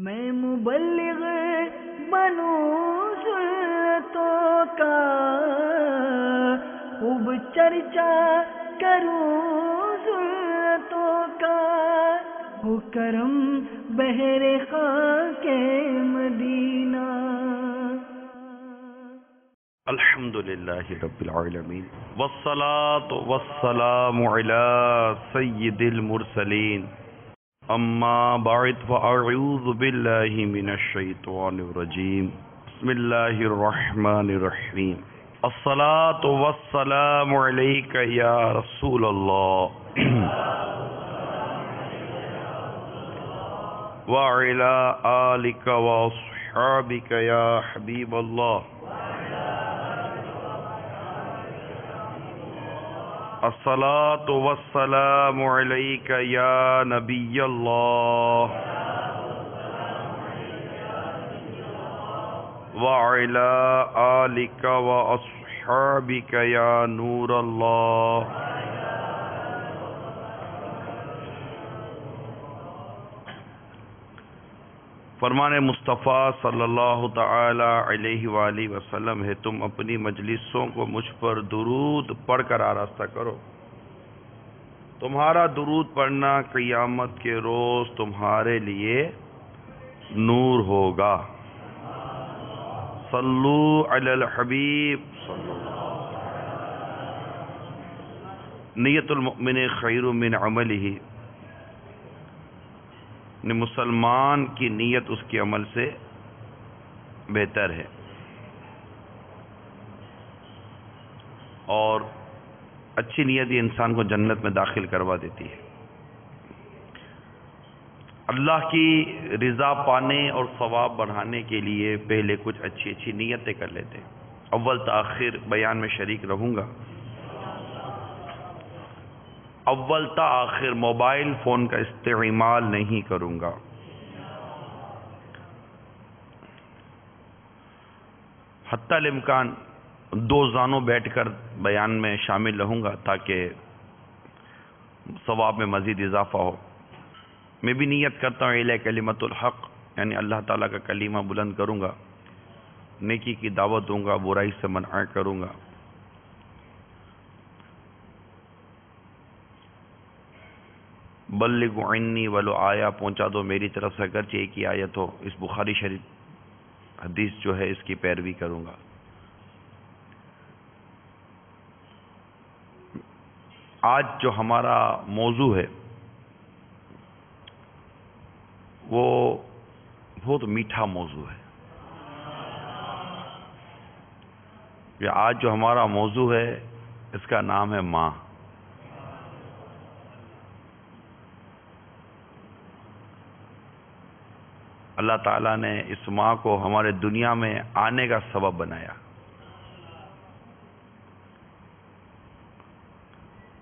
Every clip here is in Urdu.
میں مبلغ بنوں سنتوں کا، خوب چرچا کروں سنتوں کا، ہو کرم بہر خاک مدینہ۔ الحمدللہ رب العالمین، والصلاة والسلام علی سید المرسلین، اما بعد فاعوذ باللہ من الشیطان الرجیم، بسم اللہ الرحمن الرحیم۔ الصلاة والسلام علیک یا رسول اللہ وعلی آلک واصحابک یا حبیب اللہ۔ الصلاة والسلام علیک یا نبی اللہ وعلی آلک واصحابک یا نور اللہ۔ فرمان مصطفیٰ صلی اللہ تعالی علیہ وآلہ وسلم ہے، تم اپنی مجلسوں کو مجھ پر درود پڑھ کر آراستہ کرو، تمہارا درود پڑھنا قیامت کے روز تمہارے لیے نور ہوگا۔ صلو علی الحبیب صلی اللہ۔ نیت المؤمن خیر من عملہ، مسلمان کی نیت اس کے عمل سے بہتر ہے، اور اچھی نیت یہ انسان کو جنت میں داخل کروا دیتی ہے۔ اللہ کی رضا پانے اور ثواب بڑھانے کے لیے پہلے کچھ اچھی نیتیں کر لیتے ہیں۔ اول تاخیر بیان میں شریک رہوں گا۔ اول تا آخر موبائل فون کا استعمال نہیں کروں گا۔ حتی الامکان دو زانوں بیٹھ کر بیان میں شامل رہوں گا تاکہ ثواب میں مزید اضافہ ہو۔ میں بھی نیت کرتا ہوں اعلی کلمت الحق، یعنی اللہ تعالیٰ کا کلمہ بلند کروں گا، نیکی کی دعوت دوں گا، برائی سے منع کروں گا۔ بلغ عنی ولو آیا، پہنچا دو میری طرف سے اگرچہ ایک ہی آیت ہو۔ اس بخاری شریف حدیث جو ہے اس کی پیروی کروں گا۔ آج جو ہمارا موضوع ہے وہ بہت میٹھا موضوع ہے۔ آج جو ہمارا موضوع ہے اس کا نام ہے ماں۔ اللہ تعالیٰ نے اس ماں کو ہمارے دنیا میں آنے کا سبب بنایا،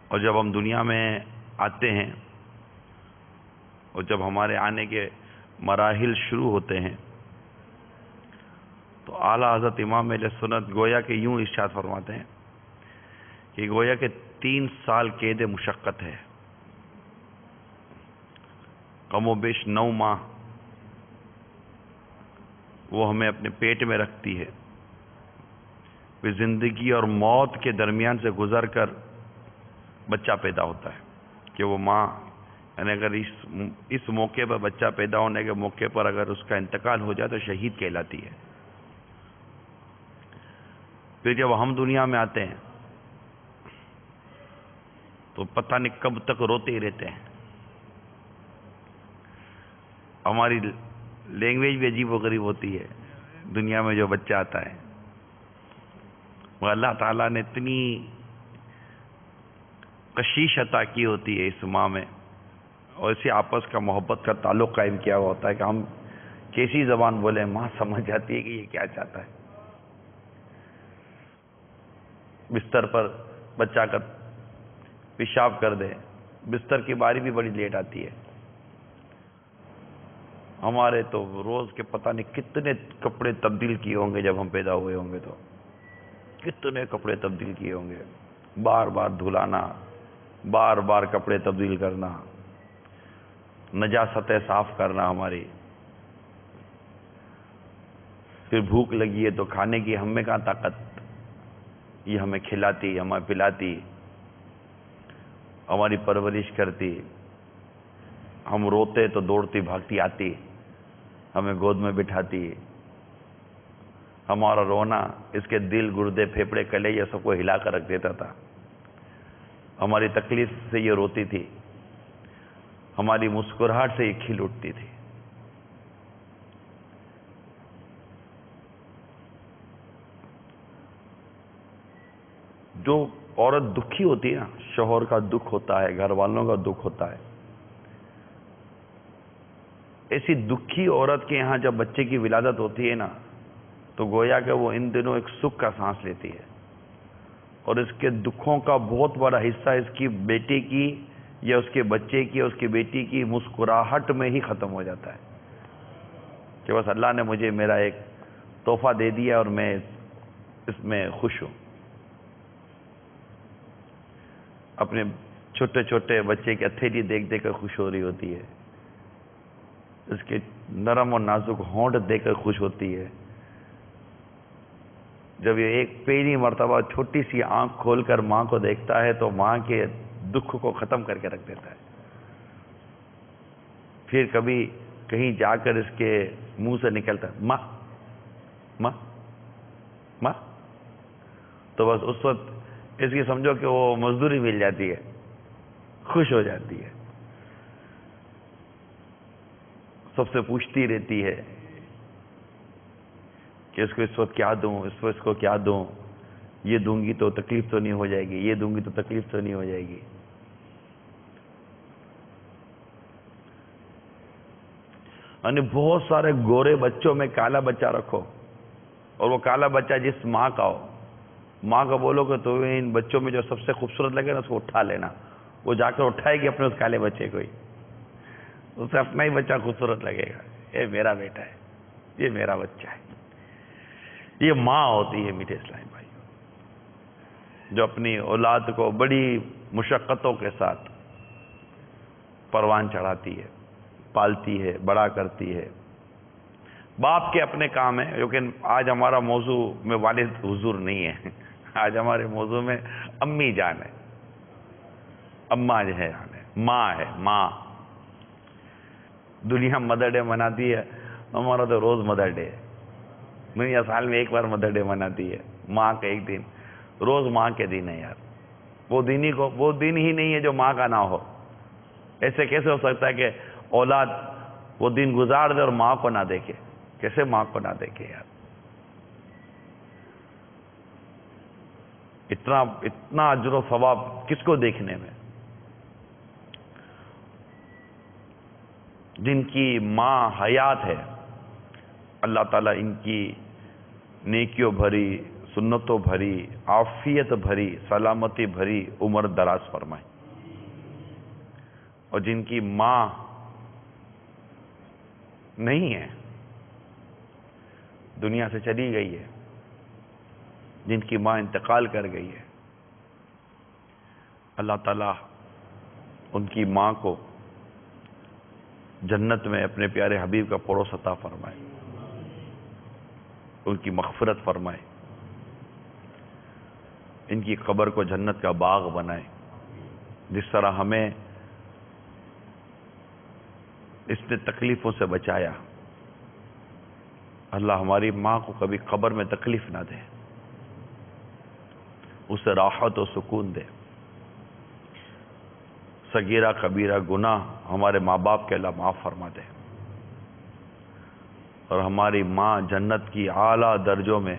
اور جب ہم دنیا میں آتے ہیں اور جب ہمارے آنے کے مراحل شروع ہوتے ہیں تو اعلیٰ حضرت امام اہل سنت گویا کہ یوں ارشاد فرماتے ہیں کہ گویا کہ 3 سال قید مشقت ہے، کم و بیش 9 ماہ وہ ہمیں اپنے پیٹ میں رکھتی ہے، پھر زندگی اور موت کے درمیان سے گزر کر بچہ پیدا ہوتا ہے کہ وہ ماں، یعنی اگر اس موقع پر بچہ پیدا ہونے کے موقع پر اگر اس کا انتقال ہو جائے تو شہید کہلاتی ہے۔ پھر جب ہم دنیا میں آتے ہیں تو پتہ نہیں کب تک روتے ہی رہتے ہیں، ہماری لینگویج بھی عجیب و غریب ہوتی ہے دنیا میں جو بچہ آتا ہے، وہ اللہ تعالیٰ نے اتنی کشش عطا کی ہوتی ہے اس ماں میں، اور اسی آپس کا محبت کا تعلق قائم کیا ہوا ہوتا ہے کہ ہم کیسی زبان بولیں ماں سمجھ جاتی ہے کہ یہ کیا چاہتا ہے۔ بستر پر بچہ کا پیشاب کر دے، بستر کی باری بھی بڑی لیٹ آتی ہے۔ ہمارے تو روز کے پتہ نہیں کتنے کپڑے تبدیل کیے ہوں گے، جب ہم پیدا ہوئے ہوں گے تو کتنے کپڑے تبدیل کیے ہوں گے، بار بار دھلانا، بار بار کپڑے تبدیل کرنا، نجاستیں صاف کرنا ہماری، پھر بھوک لگی ہے تو کھانے کی ہم میں کہاں طاقت، یہ ہمیں کھلاتی، ہمیں پلاتی، ہماری پرورش کرتی، ہم روتے تو دوڑتی بھاگتی آتی، ہمیں گود میں بٹھاتی، ہمارا رونا اس کے دل، گردے، پھیپڑے، کلیجے یہ سب کو ہلا کر رکھ دیتا تھا، ہماری تکلیف سے یہ روتی تھی، ہماری مسکراہٹ سے یہ کھل اٹھتی تھی۔ جو عورت دکھی ہوتی ہے نا، شوہر کا دکھ ہوتا ہے، گھر والوں کا دکھ ہوتا ہے، ایسی دکھی عورت کے یہاں جب بچے کی ولادت ہوتی ہے نا، تو گویا کہ وہ ان دنوں ایک سکھ کا سانس لیتی ہے، اور اس کے دکھوں کا بہت بڑا حصہ اس کی بیٹے کی یا اس کے بچے کی یا اس کی بیٹی کی مسکراہٹ میں ہی ختم ہو جاتا ہے، کہ بس اللہ نے مجھے میرا ایک تحفہ دے دیا اور میں اس میں خوش ہوں۔ اپنے چھوٹے چھوٹے بچے کے ہتھیلی دیکھ دیکھ کر خوش ہو رہی ہوتی ہے، اس کے نرم اور نازک ہونٹ دیکھ کر خوش ہوتی ہے، جب یہ ایک پہلی مرتبہ چھوٹی سی آنکھ کھول کر ماں کو دیکھتا ہے تو ماں کے دکھ کو ختم کر کے رکھ دیتا ہے۔ پھر کبھی کہیں جا کر اس کے منہ سے نکلتا ہے ماں ماں ماں، تو بس اس وقت اس کی سمجھو کہ وہ مزدوری مل جاتی ہے، خوش ہو جاتی ہے، سب سے پوچھتی رہتی ہے کہ اس کو اس وقت کیا دوں، اس کو کیا دوں، یہ دوں گی تو تکلیف تو نہیں ہو جائے گی، یہ دوں گی تو تکلیف تو نہیں ہو جائے گی۔ یعنی بہت سارے گورے بچوں میں کالا بچہ رکھو، اور وہ کالا بچہ جس ماں کا ہو، ماں کا بولو کہ تو ان بچوں میں جو سب سے خوبصورت لگے نا اس کو اٹھا لینا، وہ جا کر اٹھائے گی اپنے اس کالے بچے کو ہی، اسے اپنا ہی بچہ خوبصورت لگے گا، یہ میرا بیٹا ہے، یہ میرا بچہ ہے۔ یہ ماں ہوتی ہے میٹھے اسلامی بھائی، جو اپنی اولاد کو بڑی مشقتوں کے ساتھ پروان چڑھاتی ہے، پالتی ہے، بڑا کرتی ہے۔ باپ کے اپنے کام ہیں، لیکن آج ہمارا موضوع میں والد حضور نہیں ہے، آج ہمارے موضوع میں امی جان ہے، اماں جو ہے، ماں ہے، ماں۔ دنیا مدر ڈے مناتی ہے، ہمارا تو روز مدر ڈے ہے، دنیا سال میں ایک بار مدر ڈے مناتی ہے، ماں کا ایک دن، روز ماں کے دن ہے یار، وہ دن ہی نہیں ہے جو ماں کا نہ ہو۔ ایسے کیسے ہو سکتا ہے کہ اولاد وہ دن گزار دے اور ماں کو نہ دیکھے؟ کیسے ماں کو نہ دیکھے یار؟ اتنا اجر و ثواب کس کو دیکھنے میں؟ جن کی ماں حیات ہے، اللہ تعالیٰ ان کی نیکیوں بھری، سنتوں بھری، عافیت بھری، سلامتی بھری عمر دراز فرمائے، اور جن کی ماں نہیں ہے، دنیا سے چلی گئی ہے، جن کی ماں انتقال کر گئی ہے، اللہ تعالیٰ ان کی ماں کو جنت میں اپنے پیارے حبیب کا پڑوس عطا فرمائے، ان کی مغفرت فرمائے، ان کی قبر کو جنت کا باغ بنائے، جس طرح ہمیں اس نے تکلیفوں سے بچایا، اللہ ہماری ماں کو کبھی قبر میں تکلیف نہ دے، اسے راحت و سکون دے، صغیرہ کبیرہ گناہ ہمارے ماں باپ کے اللہ معاف فرما دے، اور ہماری ماں جنت کی اعلیٰ درجوں میں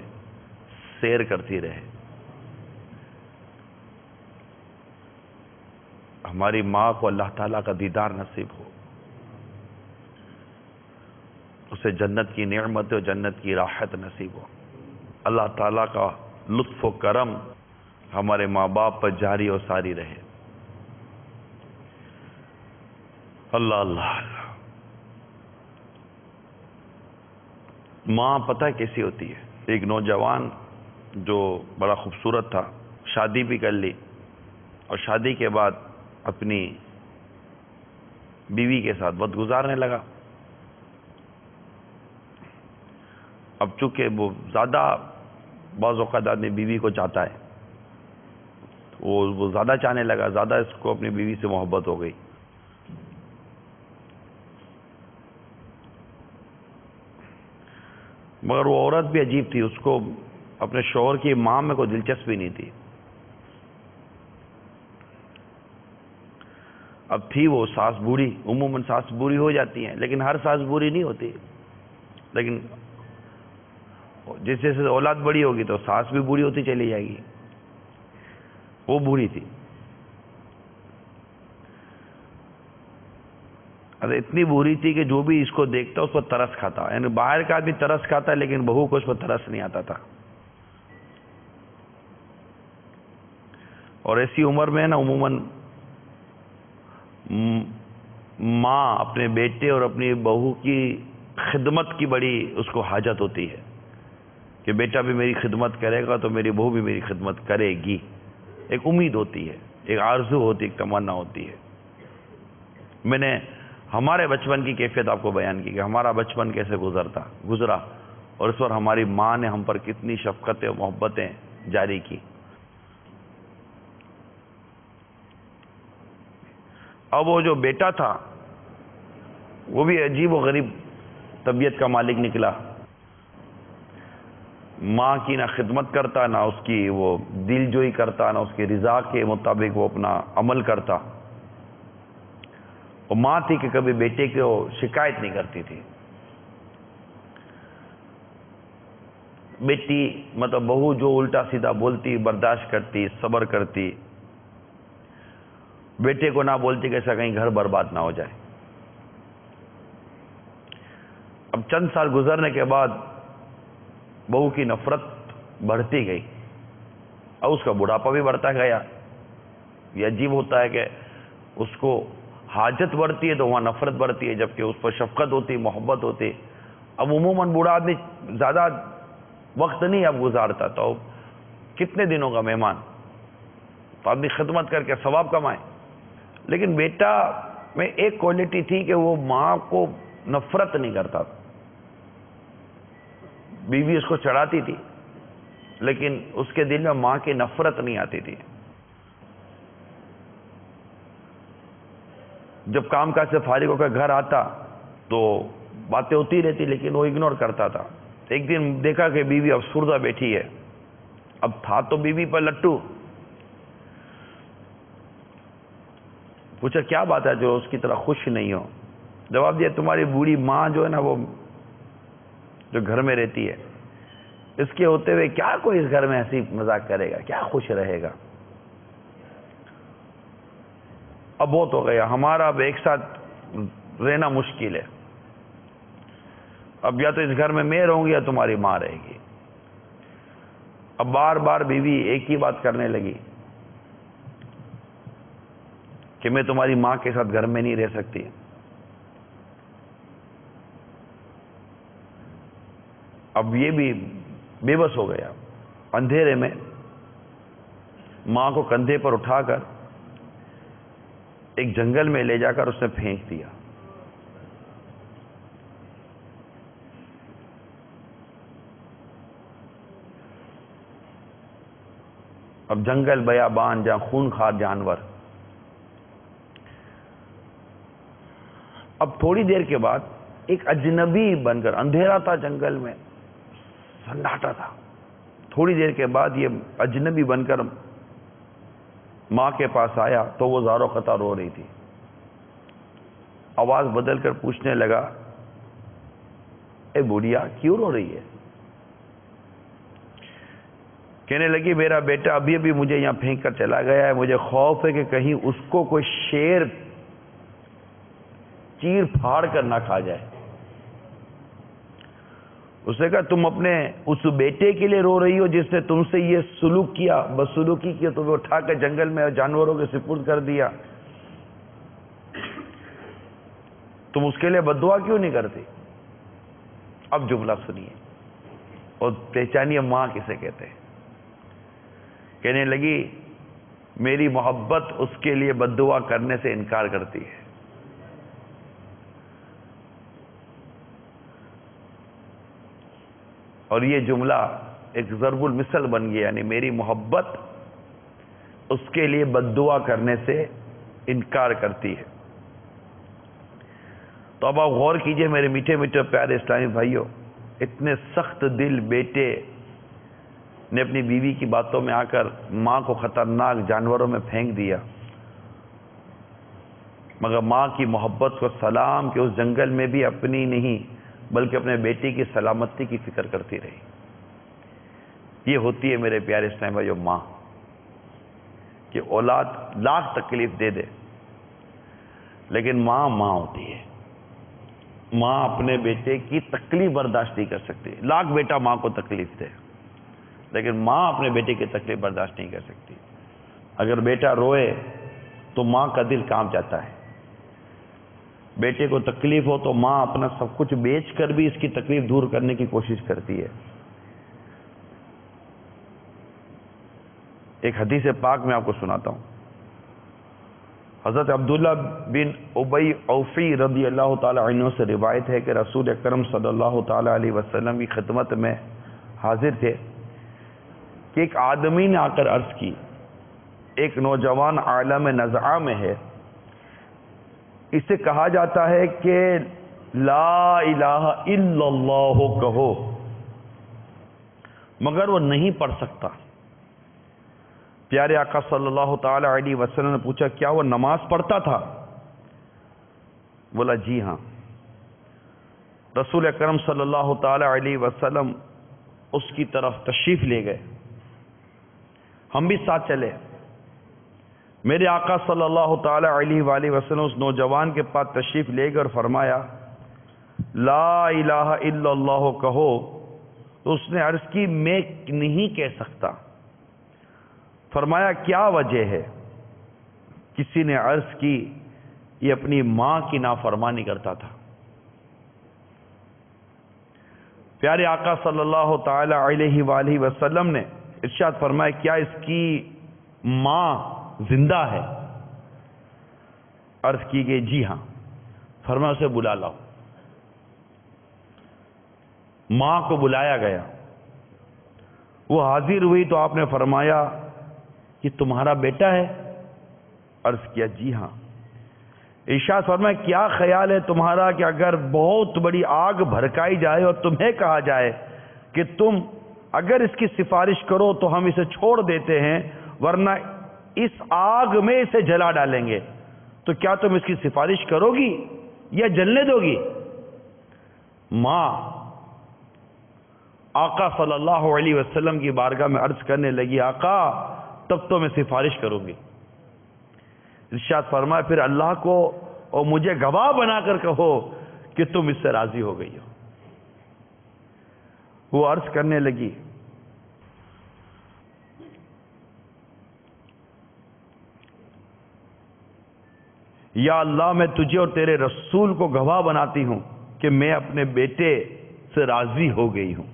سیر کرتی رہے، ہماری ماں کو اللہ تعالیٰ کا دیدار نصیب ہو، اسے جنت کی نعمت اور جنت کی راحت نصیب ہو، اللہ تعالیٰ کا لطف و کرم ہمارے ماں باپ پر جاری اور ساری رہے۔ اللہ اللہ اللہ۔ ماں پتہ کیسی ہوتی ہے؟ ایک نوجوان جو بڑا خوبصورت تھا، شادی بھی کر لی، اور شادی کے بعد اپنی بیوی کے ساتھ وقت گزارنے لگا، اب چونکہ وہ زیادہ بعض اوقات آدمی بیوی کو چاہتا ہے، وہ زیادہ چاہنے لگا، زیادہ اس کو اپنی بیوی سے محبت ہو گئی. مگر وہ عورت بھی عجیب تھی، اس کو اپنے شوہر کی ماں میں کوئی دلچسپی نہیں تھی. اب تھی وہ ساس بوڑھی، عموماً ساس بوڑھی ہو جاتی ہیں، لیکن ہر ساس بوڑھی نہیں ہوتی. لیکن جس جیسے اولاد بڑی ہوگی تو ساس بھی بوڑھی ہوتی چلی جائے گی. وہ بوڑھی تھی. اتنی بری تھی کہ جو بھی اس کو دیکھتا اس پر ترس کھاتا، یعنی باہر کا آدمی ترس کھاتا ہے لیکن بہو کو اس پر ترس نہیں آتا تھا. اور ایسی عمر میں نا عموماً ماں اپنے بیٹے اور اپنی بہو کی خدمت کی بڑی اس کو حاجت ہوتی ہے کہ بیٹا بھی میری خدمت کرے گا تو میری بہو بھی میری خدمت کرے گی. ایک امید ہوتی ہے، ایک آرزو ہوتی ہے، ایک تمنا ہوتی ہے. میں نے ہمارے بچپن کی کیفیت آپ کو بیان کی کہ ہمارا بچپن کیسے گزرا اور اس پر ہماری ماں نے ہم پر کتنی شفقتیں اور محبتیں جاری کی. اب وہ جو بیٹا تھا وہ بھی عجیب و غریب طبیعت کا مالک نکلا. ماں کی نہ خدمت کرتا، نہ اس کی وہ دل جوئی کرتا، نہ اس کی رضا کے مطابق وہ اپنا عمل کرتا. وہ ماں تھی کہ کبھی بیٹے کو شکایت نہیں کرتی تھی. بیٹی مطلب بہو جو الٹا سیدھا بولتی برداشت کرتی، صبر کرتی، بیٹے کو نہ بولتی کہ ایسا کہیں گھر برباد نہ ہو جائے. اب چند سال گزرنے کے بعد بہو کی نفرت بڑھتی گئی اور اس کا بڑھاپا بھی بڑھتا گیا. یہ عجیب ہوتا ہے کہ اس کو حاجت بڑھتی ہے تو وہاں نفرت بڑھتی ہے، جبکہ اس پر شفقت ہوتی، محبت ہوتی. اب عموماً بوڑھا آدمی زیادہ وقت نہیں اب گزارتا، تو کتنے دنوں کا مہمان، تو آدمی خدمت کر کے ثواب کمائے. لیکن بیٹا میں ایک کوالٹی تھی کہ وہ ماں کو نفرت نہیں کرتا. بیوی اس کو چڑھاتی تھی لیکن اس کے دل میں ماں کی نفرت نہیں آتی تھی. جب کام کاج سے فارغ ہو کر گھر آتا تو باتیں ہوتی رہتی لیکن وہ اگنور کرتا تھا. ایک دن دیکھا کہ بیوی افسردہ بیٹھی ہے. اب تھا تو بیوی پر لٹو. پوچھا کیا بات ہے جو اس کی طرح خوش نہیں ہو؟ جواب دیا تمہاری بوڑھی ماں جو ہے نا، وہ جو گھر میں رہتی ہے، اس کے ہوتے ہوئے کیا کوئی اس گھر میں ہنسی مذاق کرے گا، کیا خوش رہے گا؟ اب بہت ہو گیا، ہمارا اب ایک ساتھ رہنا مشکل ہے. اب یا تو اس گھر میں رہوں گی یا تمہاری ماں رہے گی. اب بار بار بیوی ایک ہی بات کرنے لگی کہ میں تمہاری ماں کے ساتھ گھر میں نہیں رہ سکتی. اب یہ بھی بے بس ہو گیا. اندھیرے میں ماں کو کندھے پر اٹھا کر ایک جنگل میں لے جا کر اس نے پھینک دیا. اب جنگل بیابان جہاں خونخوار جانور. اب تھوڑی دیر کے بعد ایک اجنبی بن کر، اندھیرا تھا جنگل میں، سناٹا تھا، تھوڑی دیر کے بعد یہ اجنبی بن کر ماں کے پاس آیا تو وہ زارو قطع رو رہی تھی. آواز بدل کر پوچھنے لگا اے بوڑھیا کیوں رو رہی ہے؟ کہنے لگی میرا بیٹا ابھی ابھی مجھے یہاں پھینک کر چلا گیا ہے، مجھے خوف ہے کہ کہیں اس کو کوئی شیر چیر پھاڑ کر نہ کھا جائے. اس نے کہا تم اپنے اس بیٹے کے لیے رو رہی ہو جس نے تم سے یہ سلوک کیا، بدسلوکی کی، تمہیں اٹھا کر جنگل میں جانوروں کے سپرد کر دیا، تم اس کے لیے بد دعا کیوں نہیں کرتی؟ اب جملہ سنیے اور پہچانیے ماں کسے کہتے ہیں. کہنے لگی میری محبت اس کے لیے بد دعا کرنے سے انکار کرتی ہے. اور یہ جملہ ایک ضرب المثل بن گیا، یعنی میری محبت اس کے لیے بد دعا کرنے سے انکار کرتی ہے۔ تو اب آپ غور کیجئے میرے میٹھے میٹھے پیارے اسلامی بھائیوں، اتنے سخت دل بیٹے نے اپنی بیوی کی باتوں میں آ کر ماں کو خطرناک جانوروں میں پھینک دیا، مگر ماں کی محبت کو سلام کہ اس جنگل میں بھی اپنی نہیں بلکہ اپنے بیٹی کی سلامتی کی فکر کرتی رہی۔ یہ ہوتی ہے میرے پیارے اسلامی بھائیوں ماں، کہ اولاد لاکھ تکلیف دے دے لیکن ماں ماں ہوتی ہے۔ ماں اپنے بیٹے کی تکلیف برداشت نہیں کر سکتی، لاکھ بیٹا ماں کو تکلیف دے لیکن ماں اپنے بیٹے کی تکلیف برداشت نہیں کر سکتی۔ اگر بیٹا روئے تو ماں کا دل کانپ جاتا ہے، بیٹے کو تکلیف ہو تو ماں اپنا سب کچھ بیچ کر بھی اس کی تکلیف دور کرنے کی کوشش کرتی ہے۔ ایک حدیث پاک میں آپ کو سناتا ہوں۔ حضرت عبداللہ بن ابی اوفی رضی اللہ تعالی عنہ سے روایت ہے کہ رسول اکرم صلی اللہ تعالی علیہ وسلم کی خدمت میں حاضر تھے کہ ایک آدمی نے آ کر عرض کی، ایک نوجوان عالم نزعہ میں ہے، اسے کہا جاتا ہے کہ لا الہ الا اللہ کہو، مگر وہ نہیں پڑھ سکتا۔ پیارے آقا صلی اللہ تعالی علیہ وسلم نے پوچھا کیا وہ نماز پڑھتا تھا؟ بولا جی ہاں۔ رسول اکرم صلی اللہ تعالی علیہ وسلم اس کی طرف تشریف لے گئے، ہم بھی ساتھ چلے۔ میرے آقا صلی اللہ تعالی علیہ وآلہ وسلم اس نوجوان کے پاس تشریف لے گئے اور فرمایا لا الہ الا اللہ کہو، تو اس نے عرض کی میں نہیں کہہ سکتا۔ فرمایا کیا وجہ ہے؟ کسی نے عرض کی یہ اپنی ماں کی نافرمانی کرتا تھا۔ پیارے آقا صلی اللہ تعالی علیہ وآلہ وسلم نے ارشاد فرمایا کیا اس کی ماں زندہ ہے؟ عرض کی گئی جی ہاں۔ فرمایا اسے بلا لاؤ۔ ماں کو بلایا گیا، وہ حاضر ہوئی تو آپ نے فرمایا کہ تمہارا بیٹا ہے؟ عرض کیا جی ہاں۔ ارشاد فرمایا کیا خیال ہے تمہارا کہ اگر بہت بڑی آگ بھڑکائی جائے اور تمہیں کہا جائے کہ تم اگر اس کی سفارش کرو تو ہم اسے چھوڑ دیتے ہیں ورنہ اس آگ میں اسے جلا ڈالیں گے، تو کیا تم اس کی سفارش کرو گی یا جلنے دو گی؟ ماں آقا صلی اللہ علیہ وسلم کی بارگاہ میں عرض کرنے لگی آقا تب تو میں سفارش کروں گی۔ ارشاد فرمایا پھر اللہ کو اور مجھے گواہ بنا کر کہو کہ تم اس سے راضی ہو گئی ہو۔ وہ عرض کرنے لگی یا اللہ میں تجھے اور تیرے رسول کو گواہ بناتی ہوں کہ میں اپنے بیٹے سے راضی ہو گئی ہوں۔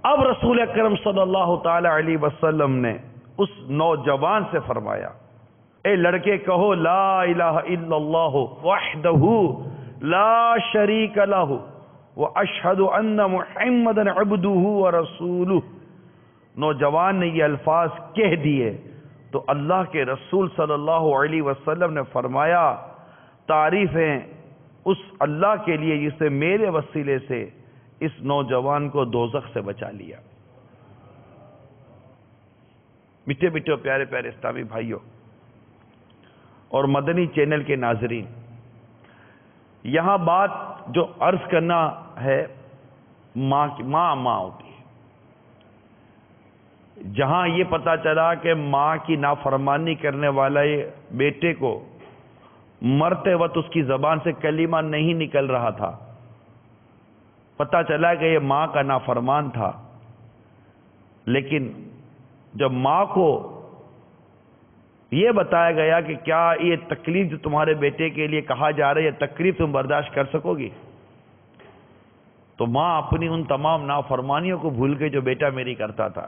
اب رسول اکرم صلی اللہ تعالی علیہ وسلم نے اس نوجوان سے فرمایا اے لڑکے کہو لا الہ الا اللہ وحدہ لا شریک لہ واشہد ان محمدا عبدہ ورسولہ۔ نوجوان نے یہ الفاظ کہہ دیے تو اللہ کے رسول صلی اللہ علیہ وسلم نے فرمایا تعریفیں اس اللہ کے لیے جس نے میرے وسیلے سے اس نوجوان کو دوزخ سے بچا لیا۔ میٹھے میٹھے پیارے پیارے اسلامی بھائیوں اور مدنی چینل کے ناظرین، یہاں بات جو عرض کرنا ہے ماں کی، ماں ہوتی ہے۔ جہاں یہ پتا چلا کہ ماں کی نافرمانی کرنے والا بیٹے کو مرتے وقت اس کی زبان سے کلمہ نہیں نکل رہا تھا، پتا چلا کہ یہ ماں کا نافرمان تھا، لیکن جب ماں کو یہ بتایا گیا کہ کیا یہ تکلیف جو تمہارے بیٹے کے لیے کہا جا رہا ہے یہ تکلیف تم برداشت کر سکو گی، تو ماں اپنی ان تمام نافرمانیوں کو بھول کے جو بیٹا میری کرتا تھا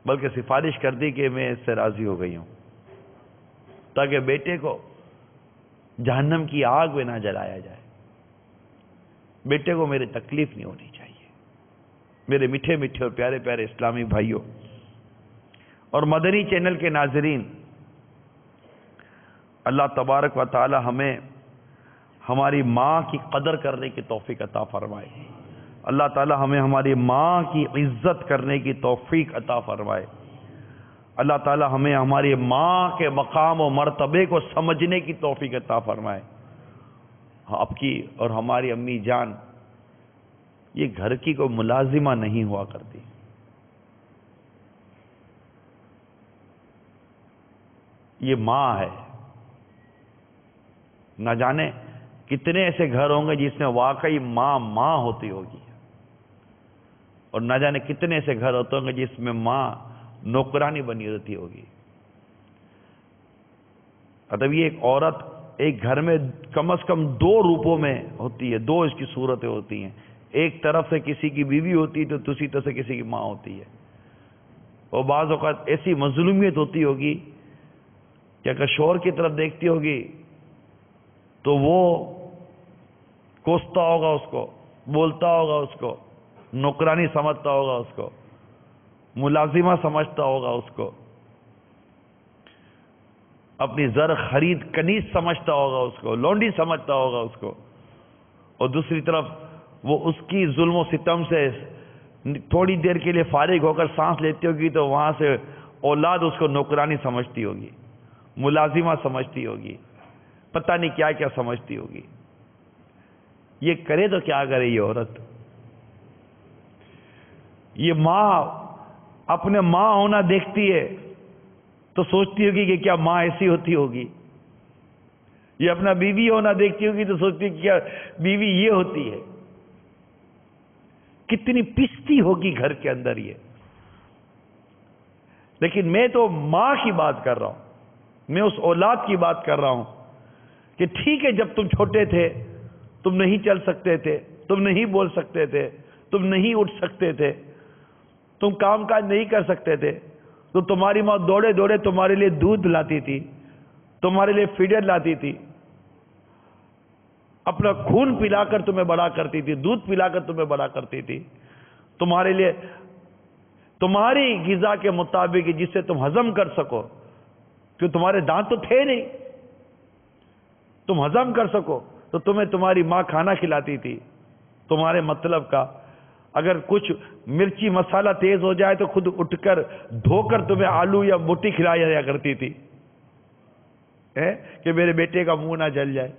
بلکہ سفارش کر دی کہ میں اس سے راضی ہو گئی ہوں تاکہ بیٹے کو جہنم کی آگ میں نہ جلایا جائے، بیٹے کو میری تکلیف نہیں ہونی چاہیے۔ میرے میٹھے میٹھے اور پیارے پیارے اسلامی بھائیوں اور مدنی چینل کے ناظرین، اللہ تبارک و تعالی ہمیں ہماری ماں کی قدر کرنے کی توفیق عطا فرمائے۔ اللہ تعالی ہمیں ہماری ماں کی عزت کرنے کی توفیق عطا فرمائے۔ اللہ تعالی ہمیں ہماری ماں کے مقام و مرتبے کو سمجھنے کی توفیق عطا فرمائے۔ آپ کی اور ہماری امی جان یہ گھر کی کوئی ملازمہ نہیں ہوا کرتی، یہ ماں ہے۔ نہ جانے کتنے ایسے گھر ہوں گے جس میں واقعی ماں ہوتی ہوگی، اور نہ جانے کتنے ایسے گھر ہوتے ہوں گے جس میں ماں نوکرانی بنی ہوتی ہوگی۔ مطلب یہ ایک عورت ایک گھر میں کم از کم دو روپوں میں ہوتی ہے، دو اس کی صورتیں ہوتی ہیں۔ ایک طرف سے کسی کی بیوی ہوتی ہے تو دوسری طرف سے کسی کی ماں ہوتی ہے، اور بعض اوقات ایسی مظلومیت ہوتی ہوگی کہ اگر شوہر کی طرف دیکھتی ہوگی تو وہ کوستا ہوگا اس کو، بولتا ہوگا اس کو، نوکرانی سمجھتا ہوگا اس کو، ملازمہ سمجھتا ہوگا اس کو، اپنی زر خرید کنیز سمجھتا ہوگا اس کو، لونڈی سمجھتا ہوگا اس کو، اور دوسری طرف وہ اس کی ظلم و ستم سے تھوڑی دیر کے لیے فارغ ہو کر سانس لیتی ہوگی تو وہاں سے اولاد اس کو نوکرانی سمجھتی ہوگی، ملازمہ سمجھتی ہوگی، پتہ نہیں کیا کیا سمجھتی ہوگی۔ یہ کرے تو کیا کرے یہ عورت؟ یہ ماں اپنے ماں ہونا دیکھتی ہے تو سوچتی ہوگی کہ کیا ماں ایسی ہوتی ہوگی، یہ اپنا بیوی ہونا دیکھتی ہوگی تو سوچتی ہے کہ کیا بیوی یہ ہوتی ہے۔ کتنی پستی ہوگی گھر کے اندر یہ۔ لیکن میں تو ماں کی بات کر رہا ہوں، میں اس اولاد کی بات کر رہا ہوں کہ ٹھیک ہے جب تم چھوٹے تھے، تم نہیں چل سکتے تھے، تم نہیں بول سکتے تھے، تم نہیں اٹھ سکتے تھے، تم کام کاج نہیں کر سکتے تھے، تو تمہاری ماں دوڑے دوڑے تمہارے لیے دودھ لاتی تھی، تمہارے لیے فیڈر لاتی تھی، اپنا خون پلا کر تمہیں بڑا کرتی تھی، دودھ پلا کر تمہیں بڑا کرتی تھی، تمہارے لیے تمہاری غذا کے مطابق جسے تم ہضم کر سکو، کہ تمہارے دانت تو تھے نہیں، تم ہضم کر سکو تو تمہیں تمہاری ماں کھانا کھلاتی تھی تمہارے مطلب کا۔ اگر کچھ مرچی مسالہ تیز ہو جائے تو خود اٹھ کر دھو کر تمہیں آلو یا بوٹی کھلایا جایا کرتی تھی کہ میرے بیٹے کا منہ نہ جل جائے،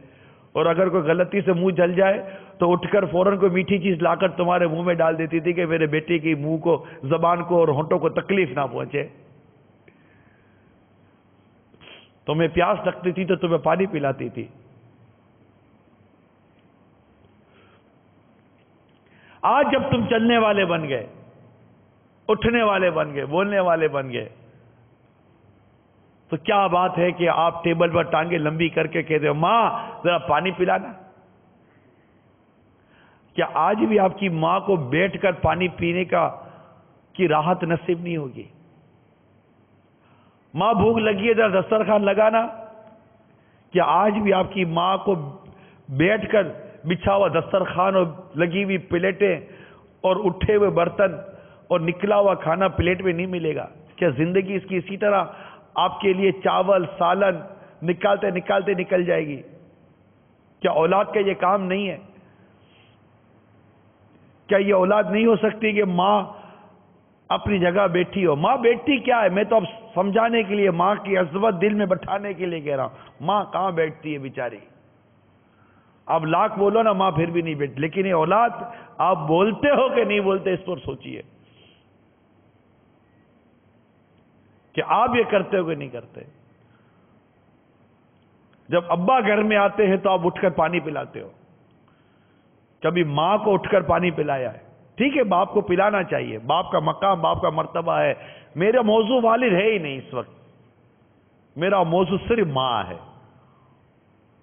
اور اگر کوئی غلطی سے منہ جل جائے تو اٹھ کر فوراً کوئی میٹھی چیز لا کر تمہارے منہ میں ڈال دیتی تھی کہ میرے بیٹے کی منہ کو، زبان کو اور ہونٹوں کو تکلیف نہ پہنچے۔ تمہیں پیاس لگتی تھی تو تمہیں پانی پلاتی تھی۔ آج جب تم چلنے والے بن گئے، اٹھنے والے بن گئے، بولنے والے بن گئے، تو کیا بات ہے کہ آپ ٹیبل پر ٹانگیں لمبی کر کے کہتے ہو ماں ذرا پانی پلانا؟ کیا آج بھی آپ کی ماں کو بیٹھ کر پانی پینے کی راحت نصیب نہیں ہوگی؟ ماں بھوک لگی ہے ذرا دسترخوان لگانا؟ کیا آج بھی آپ کی ماں کو بیٹھ کر بچھا ہوا دسترخوان اور لگی ہوئی پلیٹیں اور اٹھے ہوئے برتن اور نکلا ہوا کھانا پلیٹ میں نہیں ملے گا؟ کیا زندگی اس کی اسی طرح آپ کے لیے چاول سالن نکالتے نکالتے نکل جائے گی؟ کیا اولاد کا یہ کام نہیں ہے؟ کیا یہ اولاد نہیں ہو سکتی کہ ماں اپنی جگہ بیٹھی ہو؟ ماں بیٹھی کیا ہے، میں تو اب سمجھانے کے لیے، ماں کی عظمت دل میں بٹھانے کے لیے کہہ رہا ہوں۔ ماں کہاں بیٹھتی ہے بیچاری؟ آپ لاکھ بولو نا ماں پھر بھی نہیں بیٹھتی، لیکن یہ اولاد آپ بولتے ہو کہ نہیں بولتے اس پر سوچئے کہ آپ یہ کرتے ہو کہ نہیں کرتے۔ جب ابا گھر میں آتے ہیں تو آپ اٹھ کر پانی پلاتے ہو، کبھی ماں کو اٹھ کر پانی پلایا ہے؟ ٹھیک ہے باپ کو پلانا چاہیے، باپ کا مقام، باپ کا مرتبہ ہے۔ میرا موضوع والد ہے ہی نہیں اس وقت، میرا موضوع صرف ماں ہے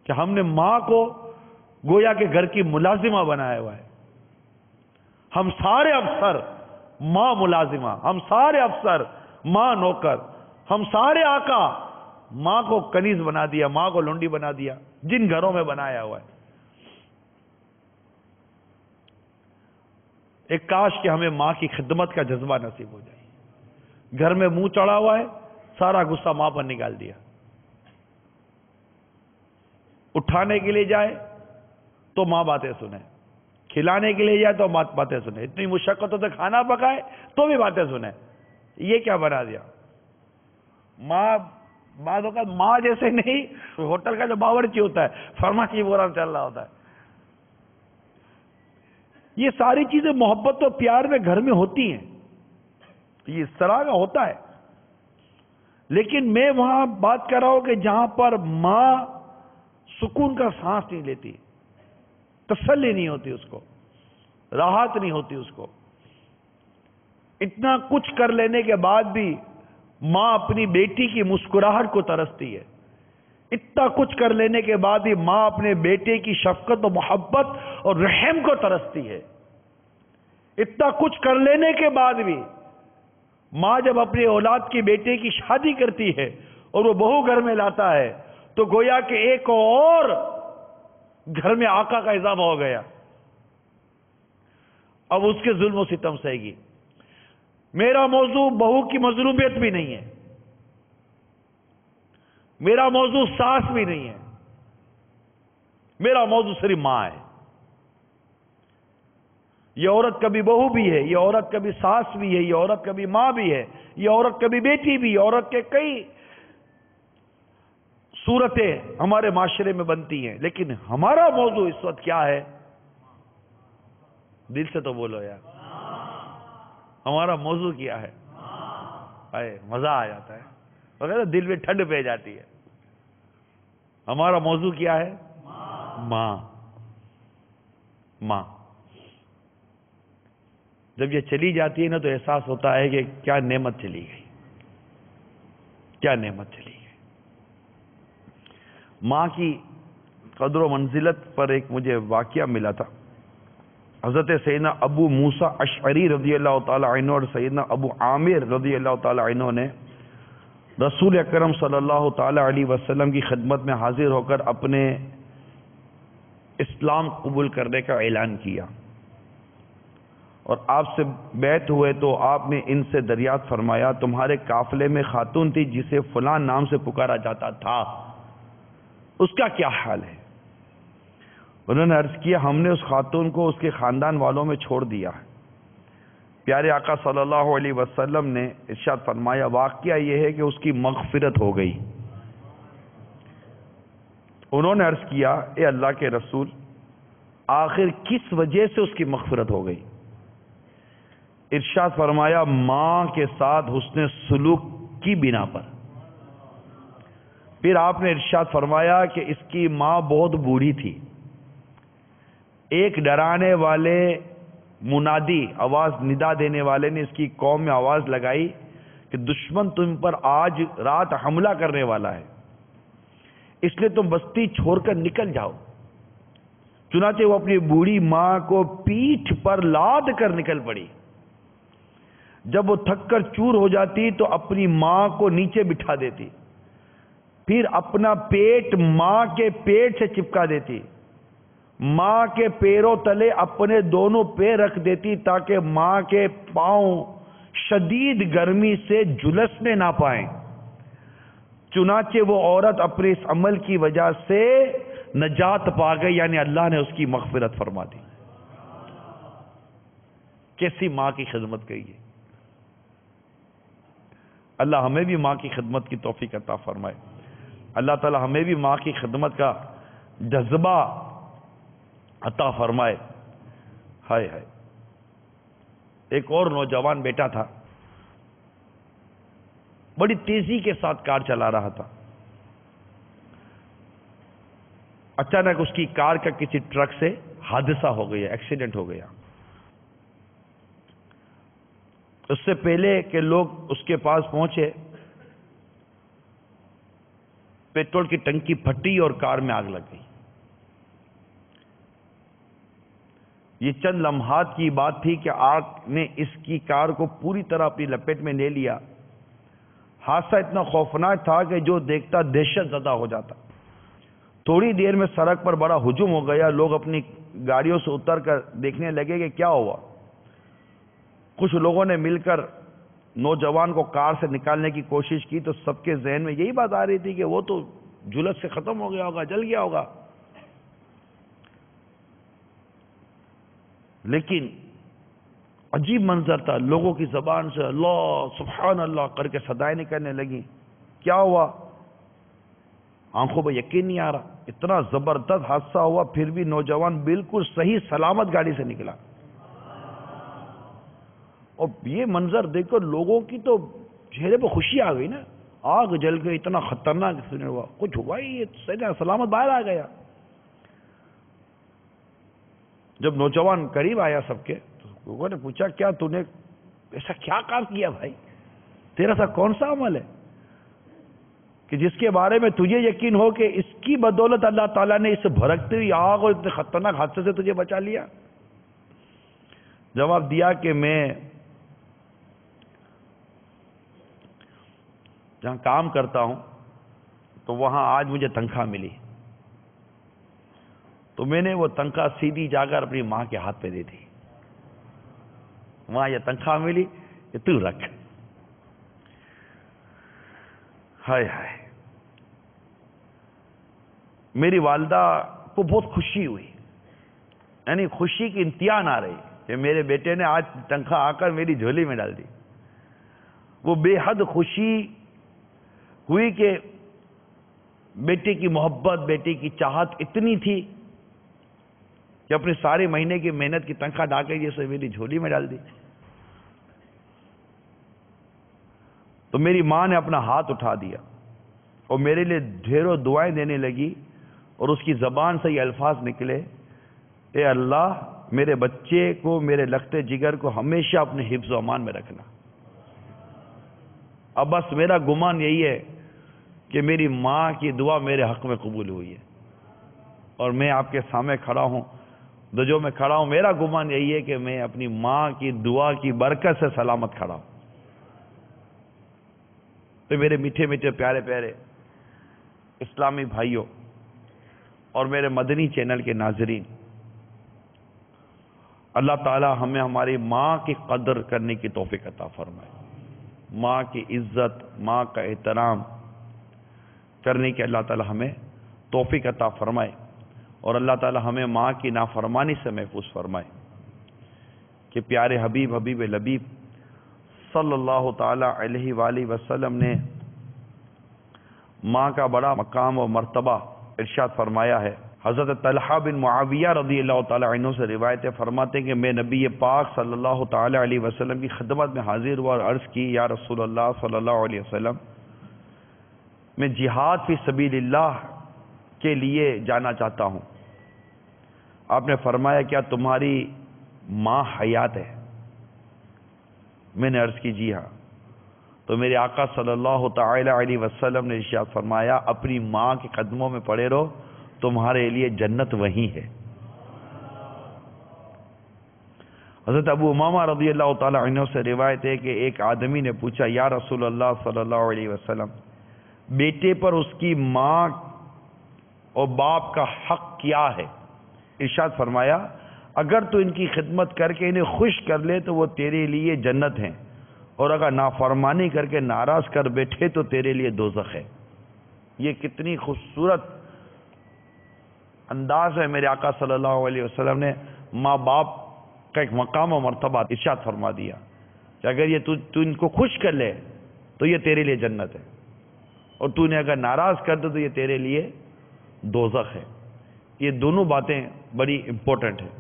کہ ہم نے ماں کو گویا کہ گھر کی ملازمہ بنایا ہوا ہے۔ ہم سارے افسر ماں ملازمہ، ہم سارے افسر ماں نوکر، ہم سارے آقا ماں کو کنیز بنا دیا، ماں کو لونڈی بنا دیا، جن گھروں میں بنایا ہوا ہے۔ ایک کاش کہ ہمیں ماں کی خدمت کا جذبہ نصیب ہو جائے. گھر میں منہ چڑھا ہوا ہے، سارا غصہ ماں پر نکال دیا. اٹھانے کے لیے جائے تو ماں باتیں سنے، کھلانے کے لیے جائے تو ماں باتیں سنے، اتنی مشقتوں سے کھانا پکائے تو بھی باتیں سنے. یہ کیا بنا دیا؟ ماں بعض اوقات ماں جیسے نہیں، ہوٹل کا جو باورچی ہوتا ہے فرمائش پروگرام چل رہا ہوتا ہے. یہ ساری چیزیں محبت و پیار میں گھر میں ہوتی ہیں، یہ اس طرح کا ہوتا ہے. لیکن میں وہاں بات کر رہا ہوں کہ جہاں پر ماں سکون کا سانس نہیں لیتی، تسلی نہیں ہوتی، اس کو راحت نہیں ہوتی. اس کو اتنا کچھ کر لینے کے بعد بھی ماں اپنی بیٹی کی مسکراہٹ کو ترستی ہے. اتنا کچھ کر لینے کے بعد بھی ماں اپنے بیٹے کی شفقت و محبت اور رحم کو ترستی ہے. اتنا کچھ کر لینے کے بعد بھی ماں جب اپنی اولاد کی بیٹے کی شادی کرتی ہے اور وہ بہو گھر میں لاتا ہے تو گویا کہ ایک اور گھر میں آقا کا اضافہ ہو گیا. اب اس کے ظلم و ستم سہے گی. میرا موضوع بہو کی مظلومیت بھی نہیں ہے، میرا موضوع ساس بھی نہیں ہے، میرا موضوع صرف ماں ہے. یہ عورت کبھی بہو بھی ہے، یہ عورت کبھی ساس بھی ہے، یہ عورت کبھی ماں بھی ہے، یہ عورت کبھی بیٹی بھی ہے. عورت کے کئی صورتیں ہمارے معاشرے میں بنتی ہیں، لیکن ہمارا موضوع اس وقت کیا ہے؟ دل سے تو بولو یار، ہمارا موضوع کیا ہے؟ مزہ آ جاتا ہے، وغیرہ دل میں ٹھنڈ پہ جاتی ہے. ہمارا موضوع کیا ہے؟ ماں. ماں جب یہ چلی جاتی ہے نا تو احساس ہوتا ہے کہ کیا نعمت چلی گئی، کیا نعمت چلی گئی. ماں کی قدر و منزلت پر ایک مجھے واقعہ ملا تھا. حضرت سیدنا ابو موسیٰ اشعری رضی اللہ تعالی عنہ اور سیدنا ابو عامر رضی اللہ تعالی عنہ نے رسول اکرم صلی اللہ تعالی علیہ وسلم کی خدمت میں حاضر ہو کر اپنے اسلام قبول کرنے کا اعلان کیا اور آپ سے بیعت ہوئے تو آپ نے ان سے دریافت فرمایا تمہارے قافلے میں خاتون تھی جسے فلاں نام سے پکارا جاتا تھا، اس کا کیا حال ہے؟ انہوں نے عرض کیا ہم نے اس خاتون کو اس کے خاندان والوں میں چھوڑ دیا ہے. پیارے آقا صلی اللہ علیہ وسلم نے ارشاد فرمایا واقعہ یہ ہے کہ اس کی مغفرت ہو گئی. انہوں نے عرض کیا اے اللہ کے رسول آخر کس وجہ سے اس کی مغفرت ہو گئی؟ ارشاد فرمایا ماں کے ساتھ حسن سلوک کی بنا پر. پھر آپ نے ارشاد فرمایا کہ اس کی ماں بہت بوڑھی تھی. ایک ڈرانے والے منادی آواز ندا دینے والے نے اس کی قوم میں آواز لگائی کہ دشمن تم پر آج رات حملہ کرنے والا ہے، اس لیے تم بستی چھوڑ کر نکل جاؤ. چنانچہ وہ اپنی بوڑھی ماں کو پیٹھ پر لاد کر نکل پڑی. جب وہ تھک کر چور ہو جاتی تو اپنی ماں کو نیچے بٹھا دیتی، پھر اپنا پیٹ ماں کے پیٹ سے چپکا دیتی، ماں کے پیروں تلے اپنے دونوں پیر رکھ دیتی تاکہ ماں کے پاؤں شدید گرمی سے جھلسنے نہ پائیں. چنانچہ وہ عورت اپنے اس عمل کی وجہ سے نجات پا گئی، یعنی اللہ نے اس کی مغفرت فرما دی. کیسی ماں کی خدمت کی ہے. اللہ ہمیں بھی ماں کی خدمت کی توفیق عطا فرمائے. اللہ تعالی ہمیں بھی ماں کی خدمت کا جذبہ عطا فرمائے. ہائے ہائے. ایک اور نوجوان بیٹا تھا، بڑی تیزی کے ساتھ کار چلا رہا تھا. اچانک اس کی کار کا کسی ٹرک سے حادثہ ہو گیا، ایکسیڈنٹ ہو گیا. اس سے پہلے کہ لوگ اس کے پاس پہنچے پیٹرول کی ٹنکی پھٹی اور کار میں آگ لگ گئی. یہ چند لمحات کی بات تھی کہ آگ نے اس کی کار کو پوری طرح اپنی لپیٹ میں لے لیا. حادثہ اتنا خوفناک تھا کہ جو دیکھتا دہشت زدہ ہو جاتا. تھوڑی دیر میں سڑک پر بڑا ہجوم ہو گیا. لوگ اپنی گاڑیوں سے اتر کر دیکھنے لگے کہ کیا ہوا. کچھ لوگوں نے مل کر نوجوان کو کار سے نکالنے کی کوشش کی تو سب کے ذہن میں یہی بات آ رہی تھی کہ وہ تو جھلس سے ختم ہو گیا ہوگا، جل گیا ہوگا. لیکن عجیب منظر تھا، لوگوں کی زبان سے اللہ سبحان اللہ کر کے صدائیں نکلنے لگی. کیا ہوا؟ آنکھوں پہ یقین نہیں آ رہا، اتنا زبردست حادثہ ہوا، پھر بھی نوجوان بالکل صحیح سلامت گاڑی سے نکلا. اور یہ منظر دیکھ کر لوگوں کی تو چہرے پہ خوشی آ گئی نا، آگ جل گئی، اتنا خطرناک ایکسیڈنٹ ہوا، کچھ ہوا ہی، یہ سلامت باہر آ گیا. جب نوجوان قریب آیا سب کے تو لوگوں نے پوچھا کیا تو نے ایسا کیا کام کیا بھائی، تیرا سا کون سا عمل ہے کہ جس کے بارے میں تجھے یقین ہو کہ اس کی بدولت اللہ تعالیٰ نے اس بھڑکتی ہوئی آگ اور اتنے خطرناک حادثے سے تجھے بچا لیا؟ جواب دیا کہ میں جہاں کام کرتا ہوں تو وہاں آج مجھے تنخواہ ملی، تو میں نے وہ تنخواہ سیدھی جا کر اپنی ماں کے ہاتھ پہ دے دی. وہاں یہ تنخواہ ملی، یہ تو رکھ. ہائے ہائے، میری والدہ کو بہت خوشی ہوئی، یعنی خوشی کی انتہا نہ رہی کہ میرے بیٹے نے آج تنخواہ آ کر میری جھولی میں ڈال دی. وہ بے حد خوشی ہوئی کہ بیٹے کی محبت، بیٹے کی چاہت اتنی تھی کہ اپنے سارے مہینے کی محنت کی تنخواہ ڈال کے یہ سب میری جھولی میں ڈال دی. تو میری ماں نے اپنا ہاتھ اٹھا دیا اور میرے لیے ڈھیروں دعائیں دینے لگی، اور اس کی زبان سے یہ الفاظ نکلے، اے اللہ میرے بچے کو، میرے لختے جگر کو ہمیشہ اپنے حفظ و امان میں رکھنا. اب بس میرا گمان یہی ہے کہ میری ماں کی دعا میرے حق میں قبول ہوئی ہے، اور میں آپ کے سامنے کھڑا ہوں، جو میں کھڑا ہوں، میرا گمان یہی ہے کہ میں اپنی ماں کی دعا کی برکت سے سلامت کھڑا ہوں. تو میرے میٹھے میٹھے پیارے پیارے اسلامی بھائیوں اور میرے مدنی چینل کے ناظرین، اللہ تعالی ہمیں ہماری ماں کی قدر کرنے کی توفیق عطا فرمائے، ماں کی عزت، ماں کا احترام کرنے کی اللہ تعالی ہمیں توفیق عطا فرمائے، اور اللہ تعالی ہمیں ماں کی نافرمانی سے محفوظ فرمائے. کہ پیارے حبیب حبیب لبیب صلی اللہ تعالی علیہ وآلہ وسلم نے ماں کا بڑا مقام و مرتبہ ارشاد فرمایا ہے. حضرت طلحہ بن معاویہ رضی اللہ تعالی عنہ سے روایت ہے، فرماتے ہیں کہ میں نبی پاک صلی اللہ تعالی علیہ وسلم کی خدمت میں حاضر ہوا اور عرض کی، یا رسول اللہ صلی اللہ علیہ وسلم، میں جہاد فی سبیل اللہ کے لیے جانا چاہتا ہوں. آپ نے فرمایا کیا تمہاری ماں حیات ہے؟ میں نے عرض کی جی ہاں. تو میرے آقا صلی اللہ تعالی علیہ وسلم نے ارشاد فرمایا، اپنی ماں کے قدموں میں پڑے رہو، تمہارے لیے جنت وہیں ہے. حضرت ابو امامہ رضی اللہ تعالی عنہ سے روایت ہے کہ ایک آدمی نے پوچھا، یا رسول اللہ صلی اللہ علیہ وسلم، بیٹے پر اس کی ماں اور باپ کا حق کیا ہے؟ ارشاد فرمایا، اگر تو ان کی خدمت کر کے انہیں خوش کر لے تو وہ تیرے لیے جنت ہیں، اور اگر نافرمانی کر کے ناراض کر بیٹھے تو تیرے لیے دوزخ ہے. یہ کتنی خوبصورت انداز ہے میرے آقا صلی اللہ علیہ وسلم نے ماں باپ کا ایک مقام و مرتبہ ارشاد فرما دیا کہ اگر یہ تو ان کو خوش کر لے تو یہ تیرے لیے جنت ہے، اور تو انہیں اگر ناراض کر دے تو یہ تیرے لیے دوزخ ہے. یہ دونوں باتیں بڑی امپورٹنٹ ہیں.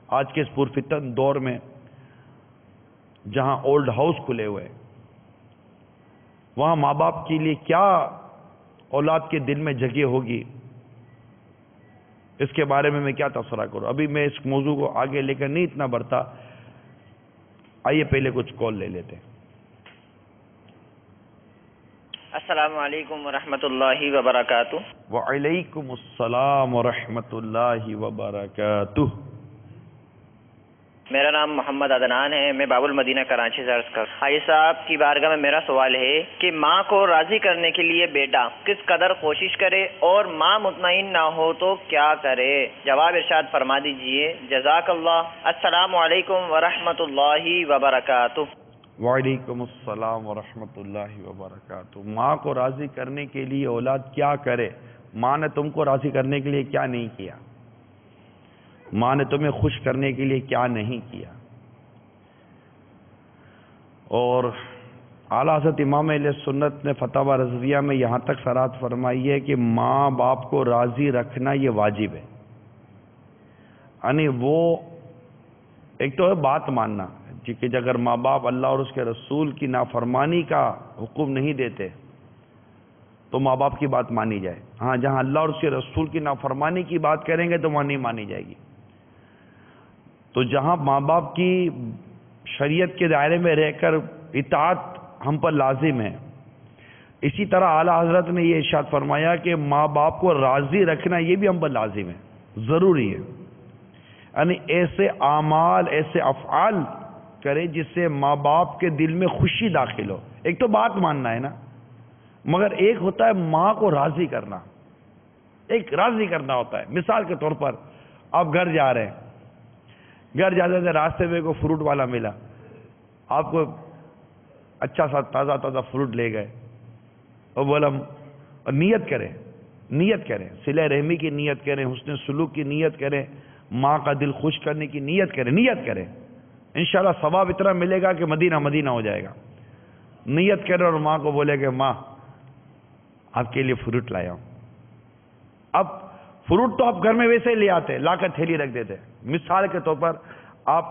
آج کے اس پرفتن دور میں جہاں اولڈ ہاؤس کھلے ہوئے، وہاں ماں باپ کے لیے کیا اولاد کے دل میں جگہ ہوگی، اس کے بارے میں کیا تبصرہ کروں. ابھی میں اس موضوع کو آگے لے کر نہیں اتنا بڑھتا، آئیے پہلے کچھ کال لے لیتے ہیں. السلام علیکم ورحمۃ اللہ وبرکاتہ. وعلیکم السلام ورحمۃ اللہ وبرکاتہ. میرا نام محمد عدنان ہے، میں باب المدینہ کراچی سے عرض کر. حاجی صاحب کی بارگاہ میں میرا سوال ہے کہ ماں کو راضی کرنے کے لیے بیٹا کس قدر کوشش کرے اور ماں مطمئن نہ ہو تو کیا کرے؟ جواب ارشاد فرما دیجئے. جزاک اللہ. السلام علیکم ورحمۃ اللہ وبرکاتہ. وعلیکم السلام ورحمۃ اللہ وبرکاتہ. ماں کو راضی کرنے کے لیے اولاد کیا کرے؟ ماں نے تم کو راضی کرنے کے لیے کیا نہیں کیا؟ ماں نے تمہیں خوش کرنے کے لیے کیا نہیں کیا؟ اور اعلیٰ حضرت امام اہل سنت نے فتاوی رضویہ میں یہاں تک صراحت فرمائی ہے کہ ماں باپ کو راضی رکھنا یہ واجب ہے. یعنی وہ ایک تو ہے بات ماننا کہ اگر ماں باپ اللہ اور اس کے رسول کی نافرمانی کا حکم نہیں دیتے تو ماں باپ کی بات مانی جائے. ہاں جہاں اللہ اور اس کے رسول کی نافرمانی کی بات کریں گے تو وہاں نہیں مانی جائے گی. تو جہاں ماں باپ کی شریعت کے دائرے میں رہ کر اطاعت ہم پر لازم ہے، اسی طرح اعلیٰ حضرت نے یہ ارشاد فرمایا کہ ماں باپ کو راضی رکھنا یہ بھی ہم پر لازم ہے، ضروری ہے. یعنی ایسے اعمال، ایسے افعال کرے جس سے ماں باپ کے دل میں خوشی داخل ہو. ایک تو بات ماننا ہے نا، مگر ایک ہوتا ہے ماں کو راضی کرنا، ایک راضی کرنا ہوتا ہے. مثال کے طور پر آپ گھر جا رہے ہیں، گھر جاتے تھے راستے میں کوئی فروٹ والا ملا، آپ کو اچھا سا تازہ تازہ فروٹ لے گئے اور بولا، اور نیت کریں صلہ رحمی کی نیت کریں، حسن سلوک کی نیت کریں، ماں کا دل خوش کرنے کی نیت کریں. انشاءاللہ ثواب اتنا ملے گا کہ مدینہ مدینہ ہو جائے گا. نیت کریں اور ماں کو بولے کہ ماں آپ کے لیے فروٹ لایا ہوں. اب فروٹ تو آپ گھر میں ویسے ہی لے آتے، لا کر تھیلی رکھ دیتے. مثال کے طور پر آپ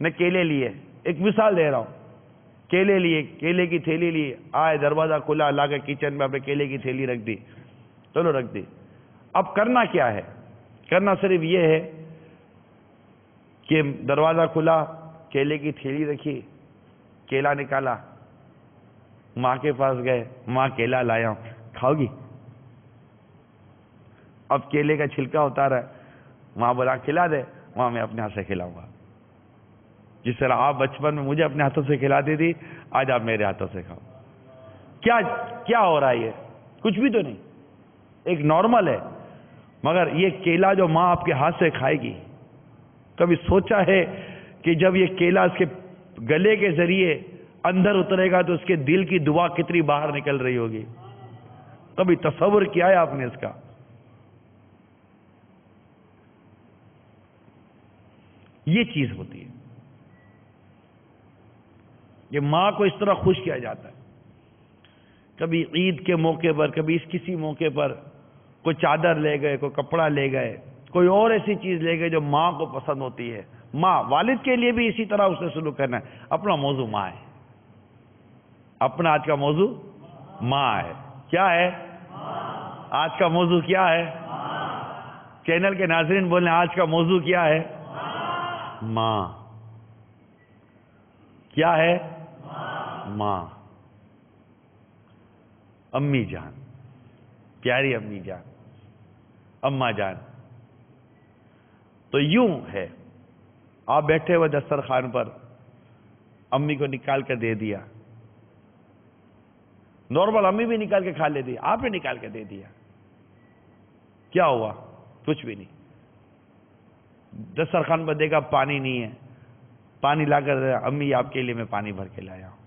نے کیلے لیے، ایک مثال دے رہا ہوں، کیلے لیے، کیلے کی تھیلی لی، آئے دروازہ کھلا، لا کر کچن میں آپ نے کیلے کی تھیلی رکھ دی. چلو رکھ دی. اب کرنا کیا ہے؟ کرنا صرف یہ ہے کہ دروازہ کھلا، کیلے کی تھیلی رکھی، کیلا نکالا، ماں کے پاس گئے، ماں کیلا لایا ہوں، کھاؤ گی؟ اب کیلے کا چھلکا اتارا ہے، ماں بولا کھلا دے، ماں میں اپنے ہاتھ سے کھلاؤں گا. جس طرح آپ بچپن میں مجھے اپنے ہاتھوں سے کھلاتی تھی، آج آپ میرے ہاتھوں سے کھاؤ. کیا ہو رہا ہے؟ یہ کچھ بھی تو نہیں، ایک نارمل ہے. مگر یہ کیلا جو ماں آپ کے ہاتھ سے کھائے گی، کبھی سوچا ہے کہ جب یہ کیلا اس کے گلے کے ذریعے اندر اترے گا تو اس کے دل کی دعا کتنی باہر نکل رہی ہوگی؟ کبھی تصور کیا ہے آپ نے اس کا؟ یہ چیز ہوتی ہے کہ ماں کو اس طرح خوش کیا جاتا ہے. کبھی عید کے موقع پر، کبھی اس کسی موقع پر کوئی چادر لے گئے، کوئی کپڑا لے گئے، کوئی اور ایسی چیز لے گئے جو ماں کو پسند ہوتی ہے. ماں، والد کے لیے بھی اسی طرح اس نے سلوک کرنا ہے. اپنا موضوع ماں ہے، اپنا آج کا موضوع ماں ہے. کیا ہے آج کا موضوع؟ کیا ہے؟ چینل کے ناظرین بولیں آج کا موضوع کیا ہے؟ ماں. کیا ہے؟ ماں. امی جان، پیاری امی جان، اماں جان. تو یوں ہے، آپ بیٹھے ہوئے دسترخوان پر، امی کو نکال کر دے دیا. نارمل امی بھی نکال کے کھا لیتی، آپ نے نکال کے دے دیا. کیا ہوا؟ کچھ بھی نہیں. دسترخوان پر دیکھا پانی نہیں ہے، پانی لا کر دیا، امی آپ کے لیے میں پانی بھر کے لایا ہوں.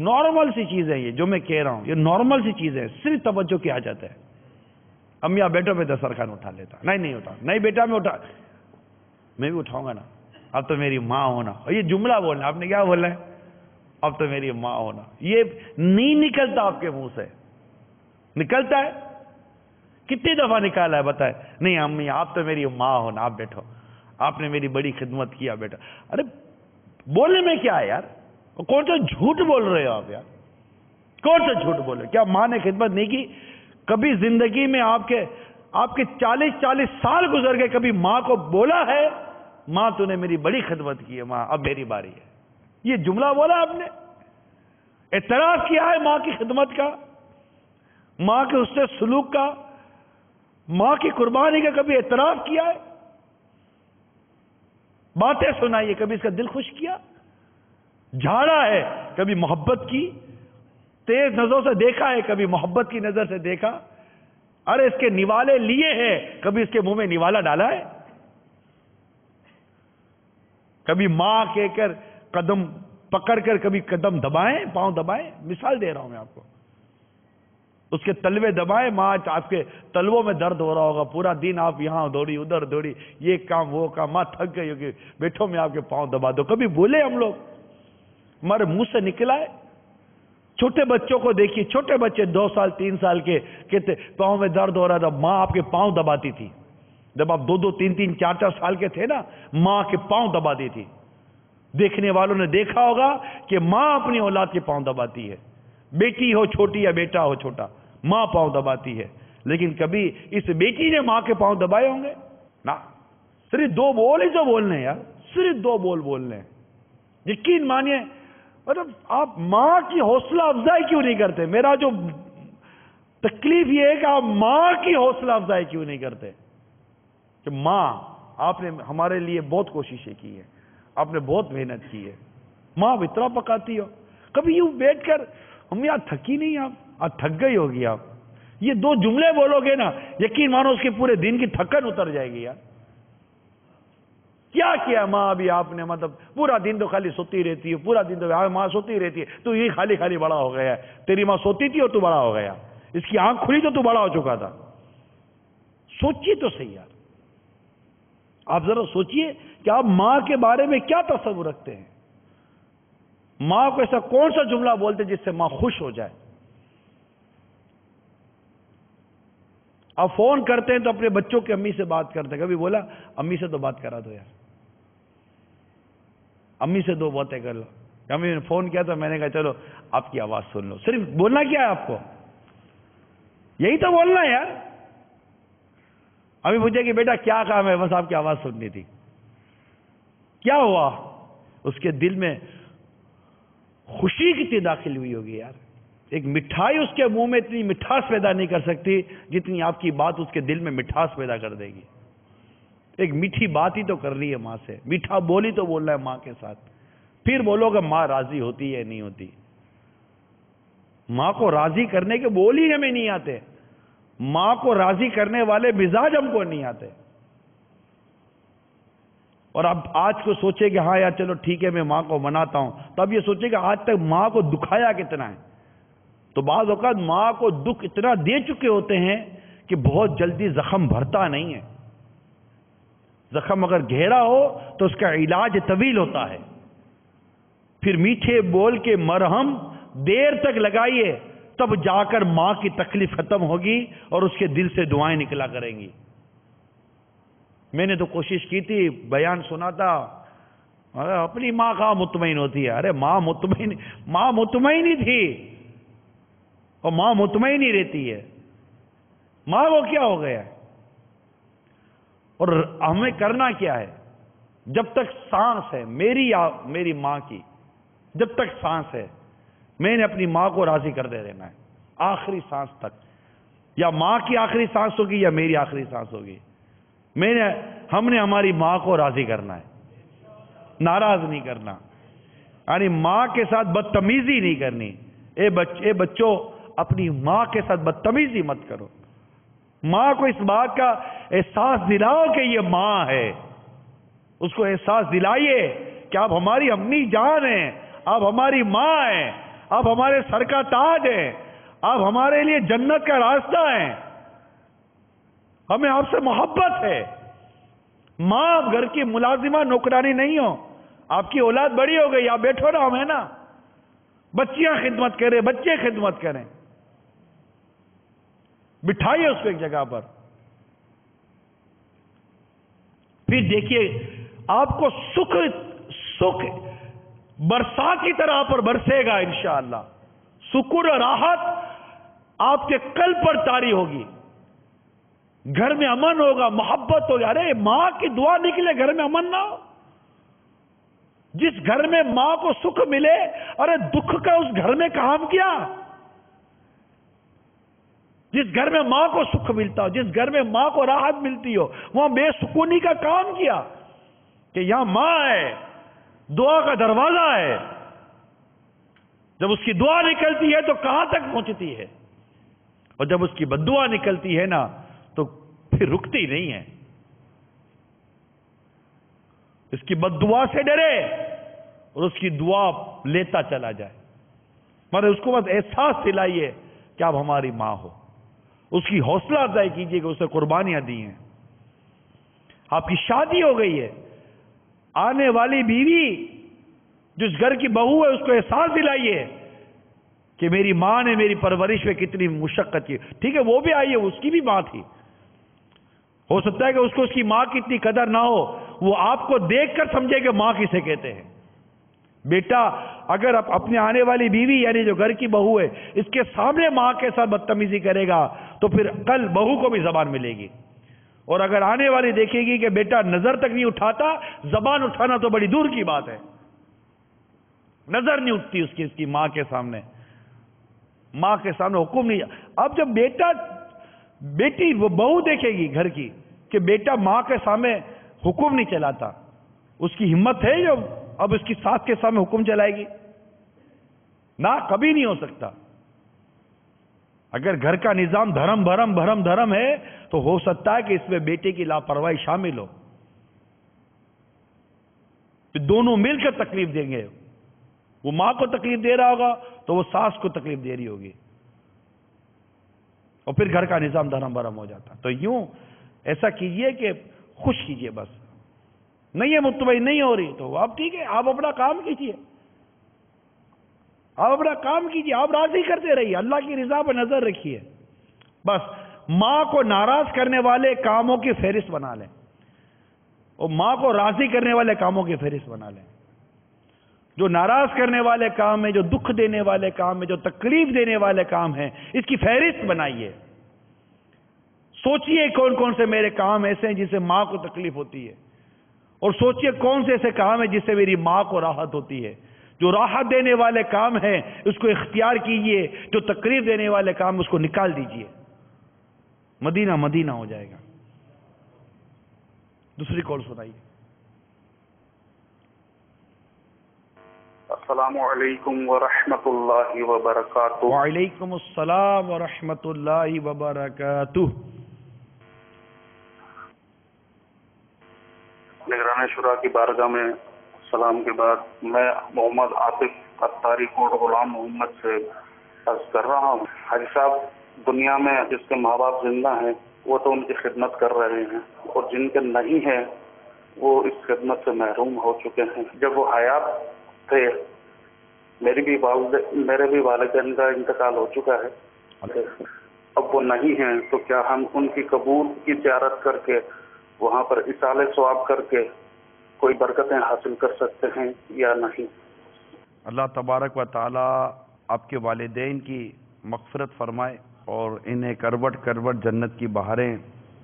نارمل سی چیز ہے یہ جو میں کہہ رہا ہوں، یہ نارمل سی چیز ہے، صرف توجہ کیا جاتا ہے. امی آپ بیٹھو، میں دسترخوان اٹھا لیتا. نہیں اٹھا. نہیں بیٹا میں اٹھا، میں بھی اٹھاؤں گا نا. اب تو میری ماں ہونا. اور یہ جملہ بولنا، آپ نے کیا بولنا ہے؟ اب تو میری ماں ہونا. یہ نہیں نکلتا آپ کے منہ سے. نکلتا ہے؟ کتنی دفعہ نکالا ہے بتائے؟ نہیں امی آپ تو میری ماں ہونا، آپ بیٹھو، آپ نے میری بڑی خدمت کیا بیٹا. ارے بولنے میں کیا ہے یار؟ کون سا جھوٹ بول رہے ہو آپ یار؟ کون سا جھوٹ بول رہے؟ کیا ماں نے خدمت نہیں کی؟ کبھی زندگی میں آپ کے 40 سال گزر گئے، کبھی ماں کو بولا ہے ماں تو نے میری بڑی خدمت کی ہے، ماں اب میری باری ہے؟ یہ جملہ بولا آپ نے؟ اعتراف کیا ہے ماں کی خدمت کا، ماں کے اس سے سلوک کا، ماں کی قربانی کا کبھی اعتراف کیا ہے؟ باتیں سنائی کبھی اس کا دل خوش کیا؟ جھاڑا ہے کبھی محبت کی تیز نظروں سے دیکھا ہے کبھی محبت کی نظر سے دیکھا؟ ارے اس کے نوالے لیے ہیں کبھی اس کے منہ میں نوالا ڈالا ہے؟ کبھی ماں کہہ کر قدم پکڑ کر کبھی قدم دبائیں، پاؤں دبائیں؟ مثال دے رہا ہوں میں آپ کو، اس کے تلوے دبائیں، ماں آپ کے تلووں میں درد ہو رہا ہوگا، پورا دن آپ یہاں دوڑی ادھر دوڑی، یہ کام وہ کام، ماں تھک گئی ہوگی، بیٹھو میں آپ کے پاؤں دبا دو۔ کبھی بولے ہم لوگ؟ ہمارے منہ سے نکلا ہے؟ چھوٹے بچوں کو دیکھیے، چھوٹے بچے 2 سال 3 سال کے کہتے پاؤں میں درد ہو رہا تھا، ماں آپ کے پاؤں دباتی تھی۔ جب آپ 2 3 4 سال کے تھے نا، ماں کے پاؤں دباتی تھی۔ دیکھنے والوں نے دیکھا ہوگا کہ ماں اپنی اولاد کے پاؤں دباتی ہے، بیٹی ہو چھوٹی یا بیٹا ہو چھوٹا، ماں پاؤں دباتی ہے۔ لیکن کبھی اس بیٹی نے ماں کے پاؤں دبائے ہوں گے؟ نا، صرف 2 بول ہی تو بولنے ہیں یار، صرف 2 بول بولنے ہیں۔ یقین مانیے، مطلب آپ ماں کی حوصلہ افزائی کیوں نہیں کرتے؟ میرا جو تکلیف یہ ہے کہ آپ ماں کی حوصلہ افزائی کیوں نہیں کرتے؟ کہ ماں، آپ نے ہمارے لیے بہت کوششیں کی ہیں، آپ نے بہت محنت کی ہے، ماں اتنا پکاتی ہو، کبھی یوں بیٹھ کر ہم یار تھکی نہیں، آپ تھک گئی ہوگی، آپ یہ 2 جملے بولو گے نا، یقین مانو اس کے پورے دن کی تھکن اتر جائے گی یار۔ کیا ماں ابھی آپ نے، مطلب پورا دن تو خالی سوتی رہتی ہے، پورا دن تو ماں سوتی رہتی ہے، تو یہ خالی خالی بڑا ہو گیا ہے، تیری ماں سوتی تھی اور تو بڑا ہو گیا، اس کی آنکھ کھلی تو بڑا ہو چکا تھا۔ سوچئے تو صحیح یار، آپ ذرا سوچئے کہ آپ ماں کے بارے میں کیا تصور رکھتے ہیں؟ ماں کو ایسا کون سا جملہ بولتے جس سے ماں خوش ہو جائے؟ آپ فون کرتے ہیں تو اپنے بچوں کی امی سے بات کرتے ہیں، کبھی بولا امی سے تو بات کرا دو یار، امی سے 2 باتیں کر لو؟ امی نے فون کیا تو میں نے کہا چلو آپ کی آواز سن لو۔ صرف بولنا کیا ہے آپ کو؟ یہی تو بولنا ہے یار۔ امی پوچھے کہ بیٹا کیا کام ہے؟ بس آپ کی آواز سننی تھی۔ کیا ہوا؟ اس کے دل میں خوشی کتنی داخل ہوئی ہوگی یار۔ ایک مٹھائی اس کے منہ میں اتنی مٹھاس پیدا نہیں کر سکتی جتنی آپ کی بات اس کے دل میں مٹھاس پیدا کر دے گی۔ ایک میٹھی بات ہی تو کر رہی ہے ماں سے، میٹھا بولی تو بول رہا ہے ماں کے ساتھ، پھر بولو کہ ماں راضی ہوتی ہے نہیں ہوتی؟ ماں کو راضی کرنے کے بول ہی ہمیں نہیں آتے، ماں کو راضی کرنے والے مزاج ہم کو نہیں آتے۔ اور اب آج کو سوچے کہ ہاں یار چلو ٹھیک ہے میں ماں کو مناتا ہوں، تو اب یہ سوچے کہ آج تک ماں کو دکھایا کتنا ہے؟ تو بعض اوقات ماں کو دکھ اتنا دے چکے ہوتے ہیں کہ بہت جلدی زخم بھرتا نہیں ہے۔ زخم اگر گہرا ہو تو اس کا علاج طویل ہوتا ہے۔ پھر میٹھے بول کے مرہم دیر تک لگائیے، تب جا کر ماں کی تکلیف ختم ہوگی اور اس کے دل سے دعائیں نکلا کریں گی۔ میں نے تو کوشش کی تھی، بیان سنا تھا، اپنی ماں کہاں مطمئن ہوتی ہے؟ ارے ماں مطمئن ہی تھی، اور ماں مطمئن ہی رہتی ہے، ماں کو کیا ہو گیا؟ اور ہمیں کرنا کیا ہے؟ جب تک سانس ہے، میری یا میری ماں کی، جب تک سانس ہے میں نے اپنی ماں کو راضی کر دے دینا ہے، آخری سانس تک۔ یا ماں کی آخری سانس ہوگی یا میری آخری سانس ہوگی، ہم نے ہماری ماں کو راضی کرنا ہے، ناراض نہیں کرنا، یعنی ماں کے ساتھ بدتمیزی نہیں کرنی۔ اے بچوں، اپنی ماں کے ساتھ بدتمیزی مت کرو۔ ماں کو اس بات کا احساس دلاؤ کہ یہ ماں ہے، اس کو احساس دلائیے کہ آپ ہماری امی جان ہیں، آپ ہماری ماں ہیں، آپ ہمارے سر کا تاج ہیں، آپ ہمارے لیے جنت کا راستہ ہیں، ہمیں آپ سے محبت ہے۔ ماں آپ گھر کی ملازمہ نوکرانی نہیں ہو، آپ کی اولاد بڑی ہو گئی، آپ بیٹھو نا، ہم ہے نا، بچیاں خدمت کریں، بچے خدمت کریں، بٹھائیے اس کو ایک جگہ پر۔ پھر دیکھیے آپ کو سکھ برسات کی طرح پر برسے گا انشاءاللہ، سکون اور راحت آپ کے قلب پر طاری ہوگی، گھر میں امن ہوگا، محبت ہوگی۔ ارے ماں کی دعا نکلے گھر میں امن نہ ہو؟ جس گھر میں ماں کو سکھ ملے، ارے دکھ کا اس گھر میں کام کیا؟ جس گھر میں ماں کو سکھ ملتا ہو، جس گھر میں ماں کو راحت ملتی ہو، وہاں بے سکونی کا کام کیا؟ کہ یہاں ماں ہے، دعا کا دروازہ ہے، جب اس کی دعا نکلتی ہے تو کہاں تک پہنچتی ہے، اور جب اس کی بددعا نکلتی ہے نا تو پھر رکتی نہیں ہے. اس کی بددعا سے ڈرے اور اس کی دعا لیتا چلا جائے. مگر اس کو بس احساس دلائیے کہ آپ ہماری ماں ہو، اس کی حوصلہ افزائی کیجیے کہ اسے قربانیاں دی ہیں. آپ کی شادی ہو گئی ہے، آنے والی بیوی جس گھر کی بہو ہے اس کو احساس دلائیے کہ میری ماں نے میری پرورش میں کتنی مشقت کی. ٹھیک ہے وہ بھی آئی ہے، اس کی بھی ماں تھی، ہو سکتا ہے کہ اس کو اس کی ماں کی اتنی قدر نہ ہو، وہ آپ کو دیکھ کر سمجھے کہ ماں کسے کہتے ہیں. بیٹا اگر آپ اپنے آنے والی بیوی یعنی جو گھر کی بہو ہے اس کے سامنے ماں کے ساتھ بدتمیزی کرے گا تو پھر کل بہو کو بھی زبان ملے گی. اور اگر آنے والی دیکھے گی کہ بیٹا نظر تک نہیں اٹھاتا، زبان اٹھانا تو بڑی دور کی بات ہے، نظر نہیں اٹھتی اس کی ماں کے سامنے، ماں کے سامنے حکم نہیں. اب جب بیٹی وہ بہو دیکھے گی گھر کی کہ بیٹا ماں کے سامنے حکم نہیں چلاتا، اس کی ہمت ہے جو اب اس کی ساس کے سامنے حکم چلائے گی؟ نہ، کبھی نہیں ہو سکتا. اگر گھر کا نظام دھرم بھرم ہے تو ہو سکتا ہے کہ اس میں بیٹے کی لاپرواہی شامل ہو، دونوں مل کر تکلیف دیں گے. وہ ماں کو تکلیف دے رہا ہوگا تو وہ ساس کو تکلیف دے رہی ہوگی، اور پھر گھر کا نظام دھرم بھرم ہو جاتا. تو یوں ایسا کیجئے کہ خوش کیجئے. بس نہیں ہے مطمئن نہیں ہو رہی تو آپ ٹھیک ہے، آپ اپنا کام کیجئے، آپ راضی کرتے رہیے، اللہ کی رضا پر نظر رکھیے. بس ماں کو ناراض کرنے والے کاموں کی فہرست بنا لیں اور ماں کو راضی کرنے والے کاموں کی فہرست بنا لیں. جو ناراض کرنے والے کام ہیں، جو دکھ دینے والے کام ہیں، جو تکلیف دینے والے کام ہیں، اس کی فہرست بنائیے. سوچئے کون کون سے میرے کام ایسے ہیں جس سے ماں کو تکلیف ہوتی ہے، اور سوچئے کون سے ایسے کام ہیں جس سے میری ماں کو راحت ہوتی ہے. جو راحت دینے والے کام ہیں اس کو اختیار کیجئے، جو تکلیف دینے والے کام اس کو نکال دیجئے. مدینہ مدینہ ہو جائے گا. دوسری کال سنائیے. السلام علیکم ورحمۃ اللہ وبرکاتہ. وعلیکم السلام ورحمۃ اللہ وبرکاتہ. نگران شورا کی بارگاہ میں سلام کے بعد میں محمد عاطف اتاری کوٹ غلام محمد سے عرض کر رہا ہوں. حاجی صاحب، دنیا میں جس کے ماں باپ زندہ ہیں وہ تو ان کی خدمت کر رہے ہیں، اور جن کے نہیں ہیں وہ اس خدمت سے محروم ہو چکے ہیں. جب وہ حیات تھے میرے بھی والدین کا انتقال ہو چکا ہے، اب وہ نہیں ہیں تو کیا ہم ان کی قبور کی زیارت کر کے وہاں پر اصالہ ثواب کر کے کوئی برکتیں حاصل کر سکتے ہیں یا نہیں؟ اللہ تبارک و تعالی آپ کے والدین کی مغفرت فرمائے اور انہیں کروٹ کروٹ جنت کی بہاریں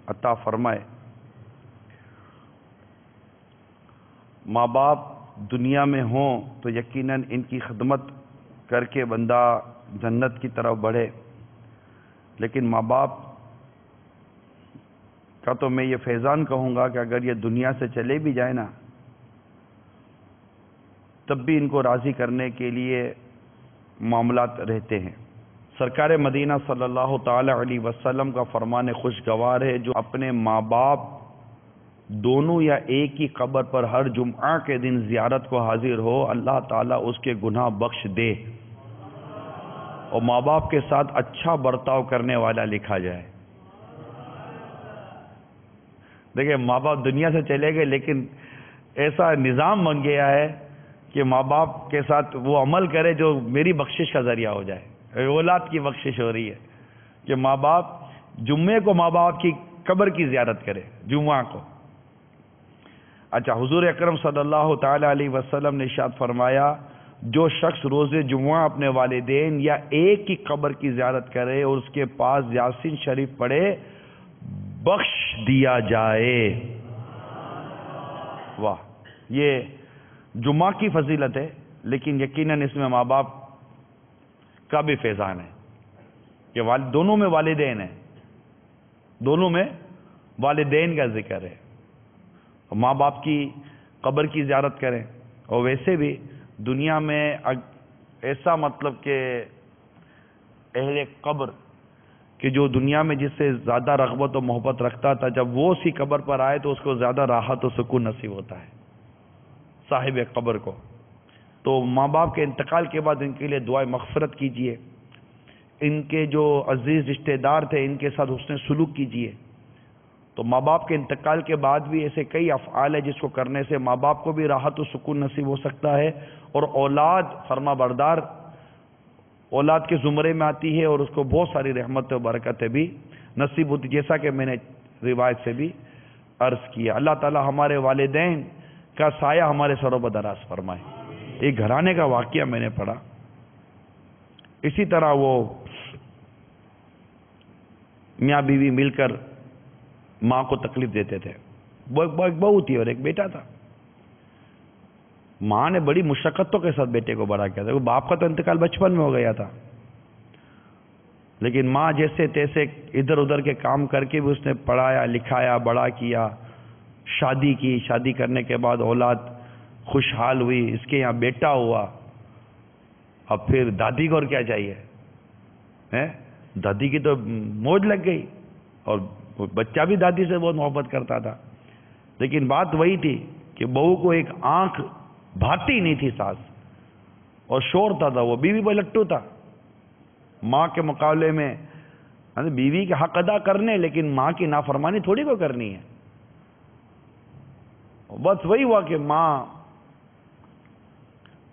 عطا فرمائے. ماں باپ دنیا میں ہوں تو یقیناً ان کی خدمت کر کے بندہ جنت کی طرف بڑھے، لیکن ماں باپ کا تو میں یہ فیضان کہوں گا کہ اگر یہ دنیا سے چلے بھی جائے نا تب بھی ان کو راضی کرنے کے لیے معاملات رہتے ہیں. سرکار مدینہ صلی اللہ تعالی علیہ وسلم کا فرمان خوشگوار ہے، جو اپنے ماں باپ دونوں یا ایک ہی قبر پر ہر جمعہ کے دن زیارت کو حاضر ہو، اللہ تعالیٰ اس کے گناہ بخش دے اور ماں باپ کے ساتھ اچھا برتاؤ کرنے والا لکھا جائے. دیکھیں ماں باپ دنیا سے چلے گئے لیکن ایسا نظام بن گیا ہے کہ ماں باپ کے ساتھ وہ عمل کرے جو میری بخشش کا ذریعہ ہو جائے. اولاد کی بخشش ہو رہی ہے کہ ماں باپ جمعے کو ماں باپ کی قبر کی زیارت کرے، جمعہ کو. اچھا، حضور اکرم صلی اللہ تعالی علیہ وسلم نے ارشاد فرمایا جو شخص روز جمعہ اپنے والدین یا ایک کی قبر کی زیارت کرے اور اس کے پاس یاسین شریف پڑھے بخش دیا جائے. واہ، یہ جمعہ کی فضیلت ہے لیکن یقیناً اس میں ماں باپ کا بھی فیضان ہے کہ دونوں میں والدین ہیں، دونوں میں والدین کا ذکر ہے. ماں باپ کی قبر کی زیارت کریں. اور ویسے بھی دنیا میں ایسا مطلب کہ اہل قبر کہ جو دنیا میں جس سے زیادہ رغبت و محبت رکھتا تھا، جب وہ اسی قبر پر آئے تو اس کو زیادہ راحت و سکون نصیب ہوتا ہے صاحب قبر کو. تو ماں باپ کے انتقال کے بعد ان کے لیے دعائے مغفرت کیجئے. ان کے جو عزیز رشتہ دار تھے ان کے ساتھ حسن سلوک کیجئے. تو ماں باپ کے انتقال کے بعد بھی ایسے کئی افعال ہیں جس کو کرنے سے ماں باپ کو بھی راحت و سکون نصیب ہو سکتا ہے، اور اولاد فرما بردار اولاد کے زمرے میں آتی ہے اور اس کو بہت ساری رحمت و برکتیں بھی نصیب ہوتی، جیسا کہ میں نے روایت سے بھی عرض کیا. اللہ تعالی ہمارے والدین کا سایہ ہمارے سروں پر دراز فرمائے. ایک گھرانے کا واقعہ میں نے پڑھا. اسی طرح وہ میاں بیوی مل کر ماں کو تکلیف دیتے تھے. وہ ایک بہو تھی اور ایک بیٹا تھا. ماں نے بڑی مشقتوں کے ساتھ بیٹے کو بڑا کیا تھا. باپ کا تو انتقال بچپن میں ہو گیا تھا، لیکن ماں جیسے تیسے ادھر ادھر کے کام کر کے بھی اس نے پڑھایا لکھایا بڑا کیا، شادی کی. شادی کرنے کے بعد اولاد خوشحال ہوئی، اس کے یہاں بیٹا ہوا. اب پھر دادی کو اور کیا چاہیے؟ دادی کی تو موج لگ گئی، اور بچہ بھی دادی سے بہت محبت کرتا تھا. لیکن بات وہی تھی کہ بہو کو ایک آنکھ بھاتی نہیں تھی ساس، اور شور تھا وہ بیوی پہ لٹو تھا. ماں کے مقابلے میں بیوی کے حق ادا کرنے، لیکن ماں کی نافرمانی تھوڑی کو کرنی ہے. بس وہی ہوا کہ ماں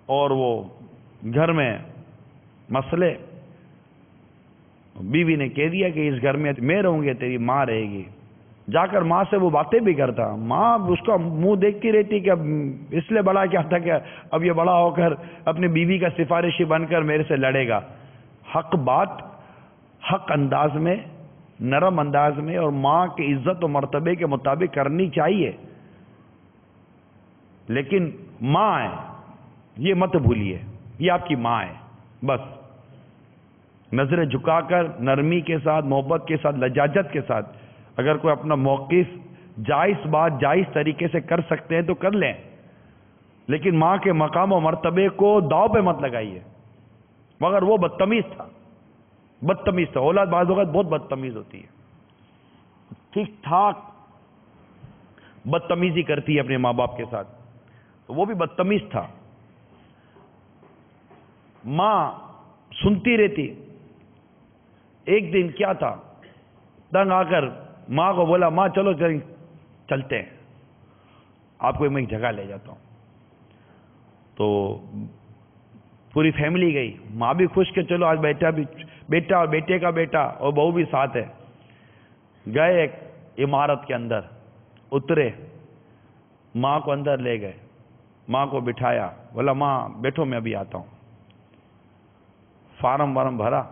اور وہ گھر میں مسئلے، بیوی نے کہہ دیا کہ اس گھر میں میں رہوں گی، تیری ماں رہے گی. جا کر ماں سے وہ باتیں بھی کرتا. ماں اس کا منہ دیکھتی رہتی کہ اب اس لیے بڑا کیا تھا کہ اب یہ بڑا ہو کر اپنی بیوی کا سفارشی بن کر میرے سے لڑے گا. حق بات حق انداز میں، نرم انداز میں، اور ماں کی عزت و مرتبے کے مطابق کرنی چاہیے. لیکن ماں ہے، یہ مت بھولیے، یہ آپ کی ماں ہے. بس نظریں جھکا کر نرمی کے ساتھ، محبت کے ساتھ، لجاجت کے ساتھ اگر کوئی اپنا موقف جائز بات جائز طریقے سے کر سکتے ہیں تو کر لیں، لیکن ماں کے مقام و مرتبے کو داؤ پہ مت لگائیے. مگر وہ بدتمیز تھا. اولاد بعض اوقات بہت بدتمیز ہوتی ہے، ٹھیک ٹھاک بدتمیزی کرتی ہے اپنے ماں باپ کے ساتھ. تو وہ بھی بدتمیز تھا. ماں سنتی رہتی. ایک دن کیا تھا، تنگ آ کر ماں کو بولا، ماں چلو چلتے ہیں، آپ کو میں ایک جگہ لے جاتا ہوں. تو پوری فیملی گئی. ماں بھی خوش کہ چلو آج بیٹا اور بیٹے کا بیٹا اور بہو بھی ساتھ ہے. گئے ایک عمارت کے اندر، اترے، ماں کو اندر لے گئے، ماں کو بٹھایا، بولا ماں بیٹھو میں ابھی آتا ہوں. فارم وارم بھرا،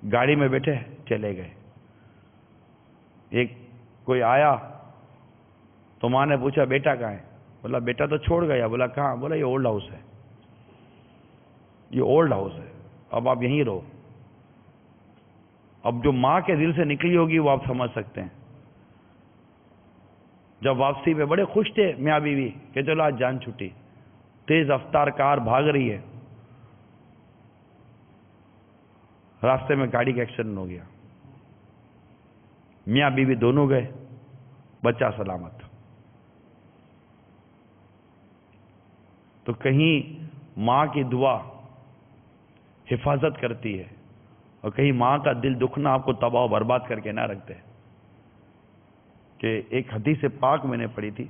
گاڑی میں بیٹھے چلے گئے. ایک کوئی آیا تو ماں نے پوچھا بیٹا کہاں ہے؟ بولا بیٹا تو چھوڑ گیا. بولا کہاں؟ بولا یہ اولڈ ہاؤس ہے، یہ اولڈ ہاؤس ہے، اب آپ یہیں رہو. اب جو ماں کے دل سے نکلی ہوگی وہ آپ سمجھ سکتے ہیں. جب واپسی پہ بڑے خوش تھے میاں بیوی کہ چلو آج جان چھٹی. تیز رفتار کار بھاگ رہی ہے، راستے میں گاڑی کا ایکسیڈنٹ ہو گیا. میاں بیوی دونوں گئے، بچہ سلامت. تو کہیں ماں کی دعا حفاظت کرتی ہے، اور کہیں ماں کا دل دکھنا آپ کو تباہ و برباد کر کے نہ رکھ دے. کہ ایک حدیث پاک میں نے پڑھی تھی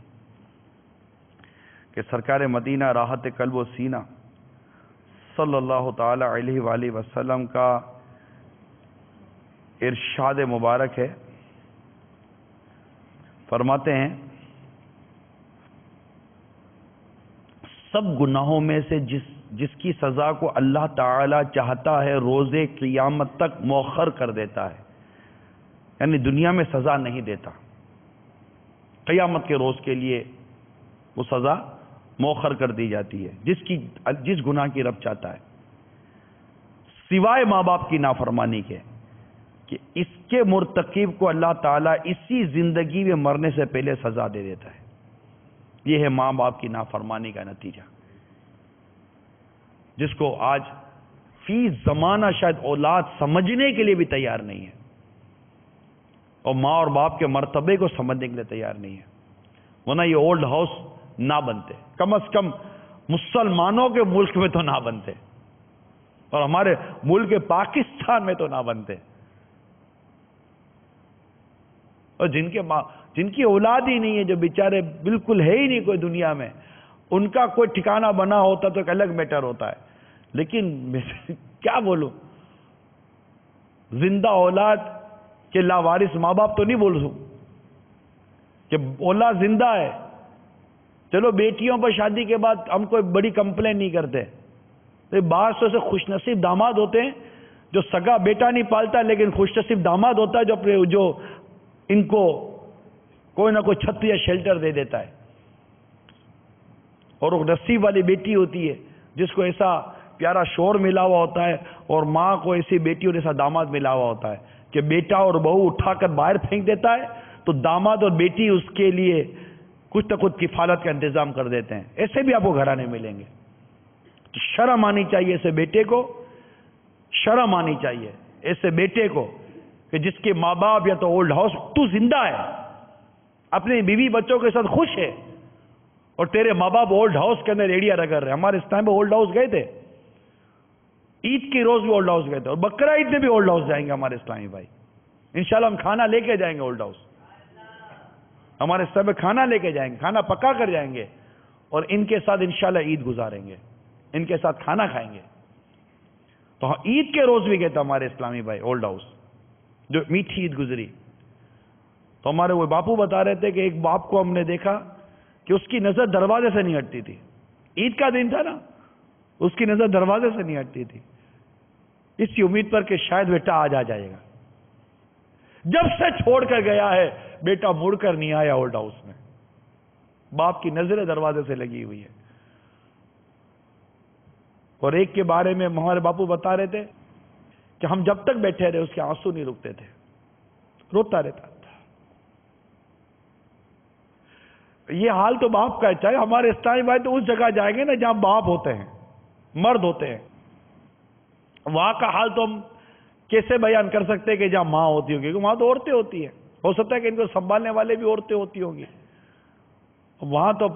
کہ سرکار مدینہ راحت قلب و سینہ صلی اللہ تعالی علیہ وآلہ وسلم کا ارشاد مبارک ہے. فرماتے ہیں سب گناہوں میں سے جس کی سزا کو اللہ تعالی چاہتا ہے روز قیامت تک مؤخر کر دیتا ہے. یعنی دنیا میں سزا نہیں دیتا، قیامت کے روز کے لیے وہ سزا مؤخر کر دی جاتی ہے جس گناہ کی رب چاہتا ہے، سوائے ماں باپ کی نافرمانی کے، کہ اس کے مرتکب کو اللہ تعالیٰ اسی زندگی میں مرنے سے پہلے سزا دے دیتا ہے. یہ ہے ماں باپ کی نافرمانی کا نتیجہ، جس کو آج فی زمانہ شاید اولاد سمجھنے کے لیے بھی تیار نہیں ہے، اور ماں اور باپ کے مرتبے کو سمجھنے کے لیے تیار نہیں ہے، ورنہ یہ اولڈ ہاؤس نہ بنتے، کم از کم مسلمانوں کے ملک میں تو نہ بنتے، اور ہمارے ملک پاکستان میں تو نہ بنتے۔ اور جن کی اولاد ہی نہیں ہے، جو بیچارے بالکل ہے ہی نہیں کوئی دنیا میں، ان کا کوئی ٹھکانہ بنا ہوتا تو ایک الگ میٹر ہوتا ہے، لیکن کیا بولوں، زندہ اولاد کے لاوارث ماں باپ تو نہیں بول سکوں کہ اولاد زندہ ہے۔ چلو بیٹیوں پر شادی کے بعد ہم کوئی بڑی کمپلین نہیں کرتے، تو بعض سے خوش نصیب داماد ہوتے ہیں جو سگا بیٹا نہیں پالتا لیکن خوش نصیب داماد ہوتا ہے جو ان کو کوئی نہ کوئی چھت یا شیلٹر دے دیتا ہے، اور وہ نصیب والی بیٹی ہوتی ہے جس کو ایسا پیارا شور ملا ہوا ہوتا ہے، اور ماں کو ایسی بیٹی اور ایسا داماد ملا ہوا ہوتا ہے کہ بیٹا اور بہو اٹھا کر باہر پھینک دیتا ہے تو داماد اور بیٹی اس کے لیے کچھ نہ کچھ کفالت کا انتظام کر دیتے ہیں۔ ایسے بھی آپ کو گھرانے ملیں گے، تو شرم آنی چاہیے ایسے بیٹے کو، شرم آنی چاہیے ایسے بیٹے کو کہ جس کے ماں باپ یا تو اولڈ ہاؤس، تو زندہ ہے، اپنے بیوی بچوں کے ساتھ خوش ہے، اور تیرے ماں باپ اولڈ ہاؤس کے اندر ایڑیا رگڑ رہے۔ ہمارے اس ٹائم میں اولڈ ہاؤس گئے تھے، عید کے روز بھی اولڈ ہاؤس گئے تھے، اور بقرہ عید میں بھی اولڈ ہاؤس جائیں گے ہمارے اسلامی بھائی، انشاءاللہ ہم کھانا لے کے جائیں گے اولڈ ہاؤس، ہمارے اس ٹائم میں کھانا لے کے جائیں گے، کھانا پکا کر جائیں گے، اور ان کے ساتھ انشاءاللہ عید گزاریں گے، ان کے ساتھ کھانا کھائیں گے۔ تو عید کے روز بھی گئے تھے ہمارے اسلامی بھائی اولڈ ہاؤس، جو میٹھی عید گزری، تو ہمارے وہ باپو بتا رہے تھے کہ ایک باپ کو ہم نے دیکھا کہ اس کی نظر دروازے سے نہیں ہٹتی تھی، عید کا دن تھا نا، اس کی نظر دروازے سے نہیں ہٹتی تھی، اسی امید پر کہ شاید بیٹا آج آ جائے گا۔ جب سے چھوڑ کر گیا ہے بیٹا مڑ کر نہیں آیا اولڈ ہاؤس میں، باپ کی نظریں دروازے سے لگی ہوئی ہے۔ اور ایک کے بارے میں ہمارے باپو بتا رہے تھے کہ ہم جب تک بیٹھے رہے اس کے آنسو نہیں رکتے تھے، روتا رہتا تھا۔ یہ حال تو باپ کا ہے، چاہے ہمارے اسلامی بھائی تو اس جگہ جائیں گے نا جہاں باپ ہوتے ہیں، مرد ہوتے ہیں، وہاں کا حال تو ہم کیسے بیان کر سکتے ہیں کہ جہاں ماں ہوتی ہوگی، کیونکہ وہاں تو عورتیں ہوتی ہیں، ہو سکتا ہے کہ ان کو سنبھالنے والے بھی عورتیں ہوتی ہوں گی، وہاں تو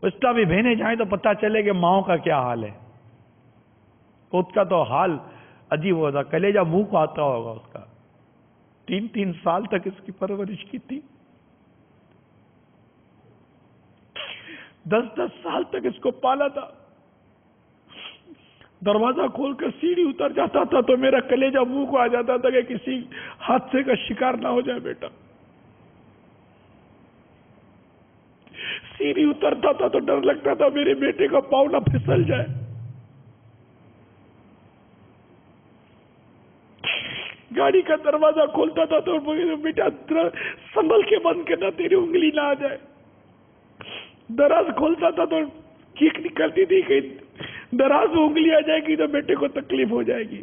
اسلامی بہنیں جائیں تو پتہ چلے کہ ماؤں کا کیا حال ہے، اس کا تو حال عجیب ہوتا، کلیجہ منہ کو آتا ہوگا اس کا، 3 سال تک اس کی پرورش کی تھی، 10 سال تک اس کو پالا تھا، دروازہ کھول کر سیڑھی اتر جاتا تھا تو میرا کلیجہ منہ کو آ جاتا تھا کہ کسی حادثے کا شکار نہ ہو جائے بیٹا، سیڑھی اترتا تھا تو ڈر لگتا تھا میرے بیٹے کا پاؤں نہ پھسل جائے، گاڑی کا دروازہ کھولتا تھا تو بیٹا سنبھل کے بند کرنا تیری انگلی نہ آ جائے، دراز کھولتا تھا تو چیخ نکلتی تھی کہ دراز میں انگلی آ جائے گی تو بیٹے کو تکلیف ہو جائے گی،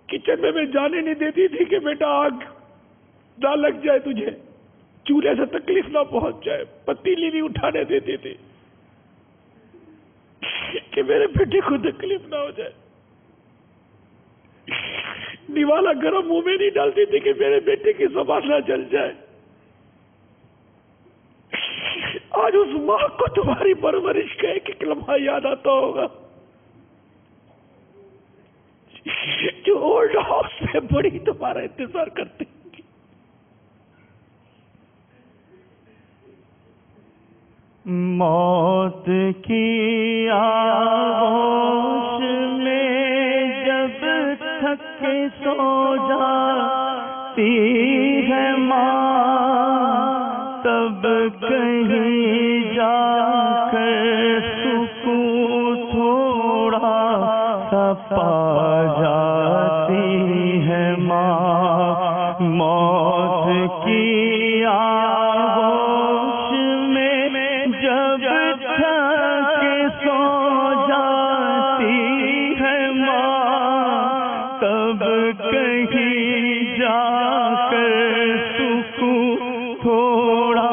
کچن میں جانے نہیں دیتی تھی کہ بیٹا آگ نہ لگ جائے تجھے، چولہے سے تکلیف نہ پہنچ جائے، پتیلی نہیں اٹھانے دیتی تھی کہ میرے بیٹے کو تکلیف نہ ہو جائے، نیوالا گرم منہ میں نہیں ڈالتی تھی کہ میرے بیٹے کی زبان نہ جل جائے۔ آج اس ماں کو تمہاری پرورش کا ایک لمحہ یاد آتا ہوگا جو اولڈ ہاؤس میں بڑی تمہارا انتظار کرتے ہیں۔ موت کی آغوش میں جب تھک کے سو جاتی ہے ماں، تب کہیں جا کر سکون تھوڑا سا پا جاتی ہے ماں۔ موت کی آغوش میں جب تھک سو جاتی ہے ماں، تب کہیں جا کر سکون تھوڑا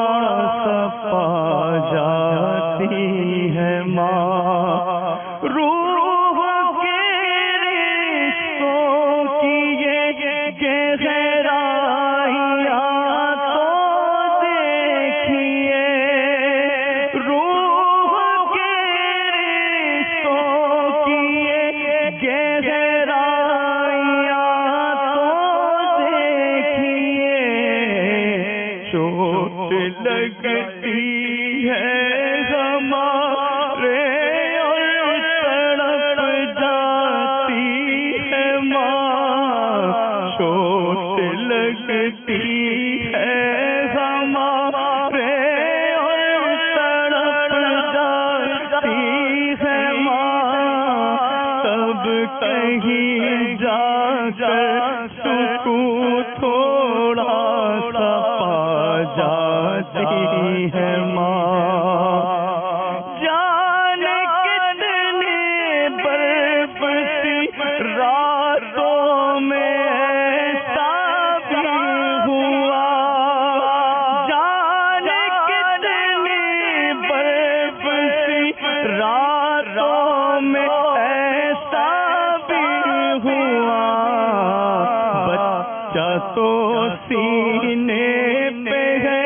ڈالتی ہے ہمارے اور تڑپ جاتی ہے ماں، تب کہیں جا کر سکون تھوڑا سا پا جاتی ہے ماں۔ تو سینے پہ ہے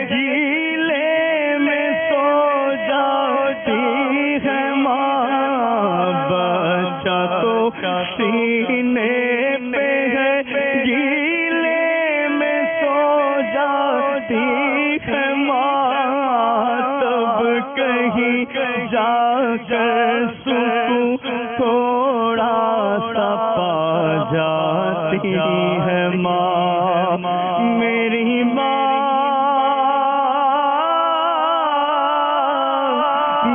جیلے میں سو جاتی ہے ماں، بچہ تو سینے پہ ہے جیلے میں سو جاتی ہے ماں، تب کہیں جا کر سکون تھوڑا سا پا جاتی ہے ماں، میری ماں،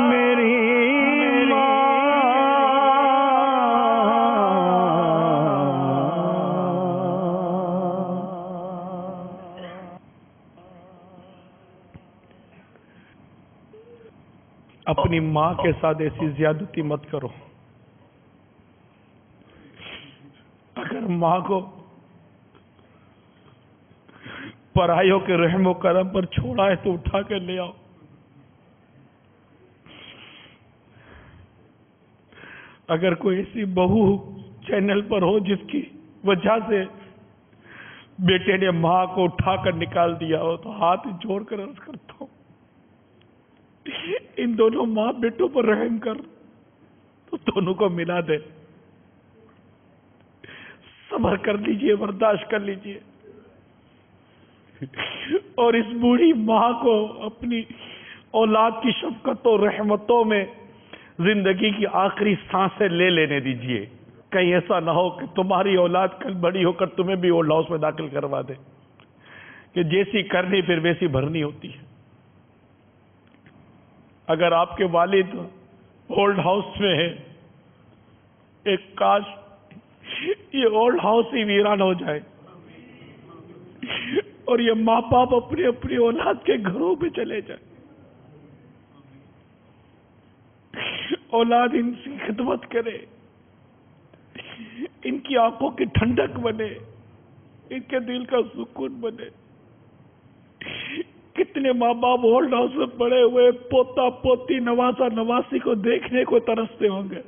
میری ماں۔ اپنی ماں کے ساتھ ایسی زیادتی مت کرو۔ اگر ماں کو پرائیوں کے رحم و کرم پر چھوڑا ہے تو اٹھا کر لے آؤ۔ اگر کوئی ایسی بہو چینل پر ہو جس کی وجہ سے بیٹے نے ماں کو اٹھا کر نکال دیا ہو تو ہاتھ جوڑ کر عرض کرتا ہوں، ان دونوں ماں بیٹوں پر رحم کر تو دونوں کو ملا دے، صبر کر لیجئے، برداشت کر لیجئے، اور اس بوڑھی ماں کو اپنی اولاد کی شفقت و رحمتوں میں زندگی کی آخری سانسیں لے لینے دیجئے۔ کہیں ایسا نہ ہو کہ تمہاری اولاد کل بڑی ہو کر تمہیں بھی اولڈ ہاؤس میں داخل کروا دے، کہ جیسی کرنی پھر ویسی بھرنی ہوتی ہے۔ اگر آپ کے والد اولڈ ہاؤس میں ہیں، ایک کاش یہ اولڈ ہاؤس ہی ویران ہو جائے اور یہ ماں باپ اپنی اپنی اولاد کے گھروں پہ چلے جائیں، اولاد ان کی خدمت کرے، ان کی آنکھوں کی ٹھنڈک بنے، ان کے دل کا سکون بنے۔ کتنے ماں باپ اولڈ ہاؤس میں پڑے ہوئے پوتا پوتی نواسا نواسی کو دیکھنے کو ترستے ہوں گے۔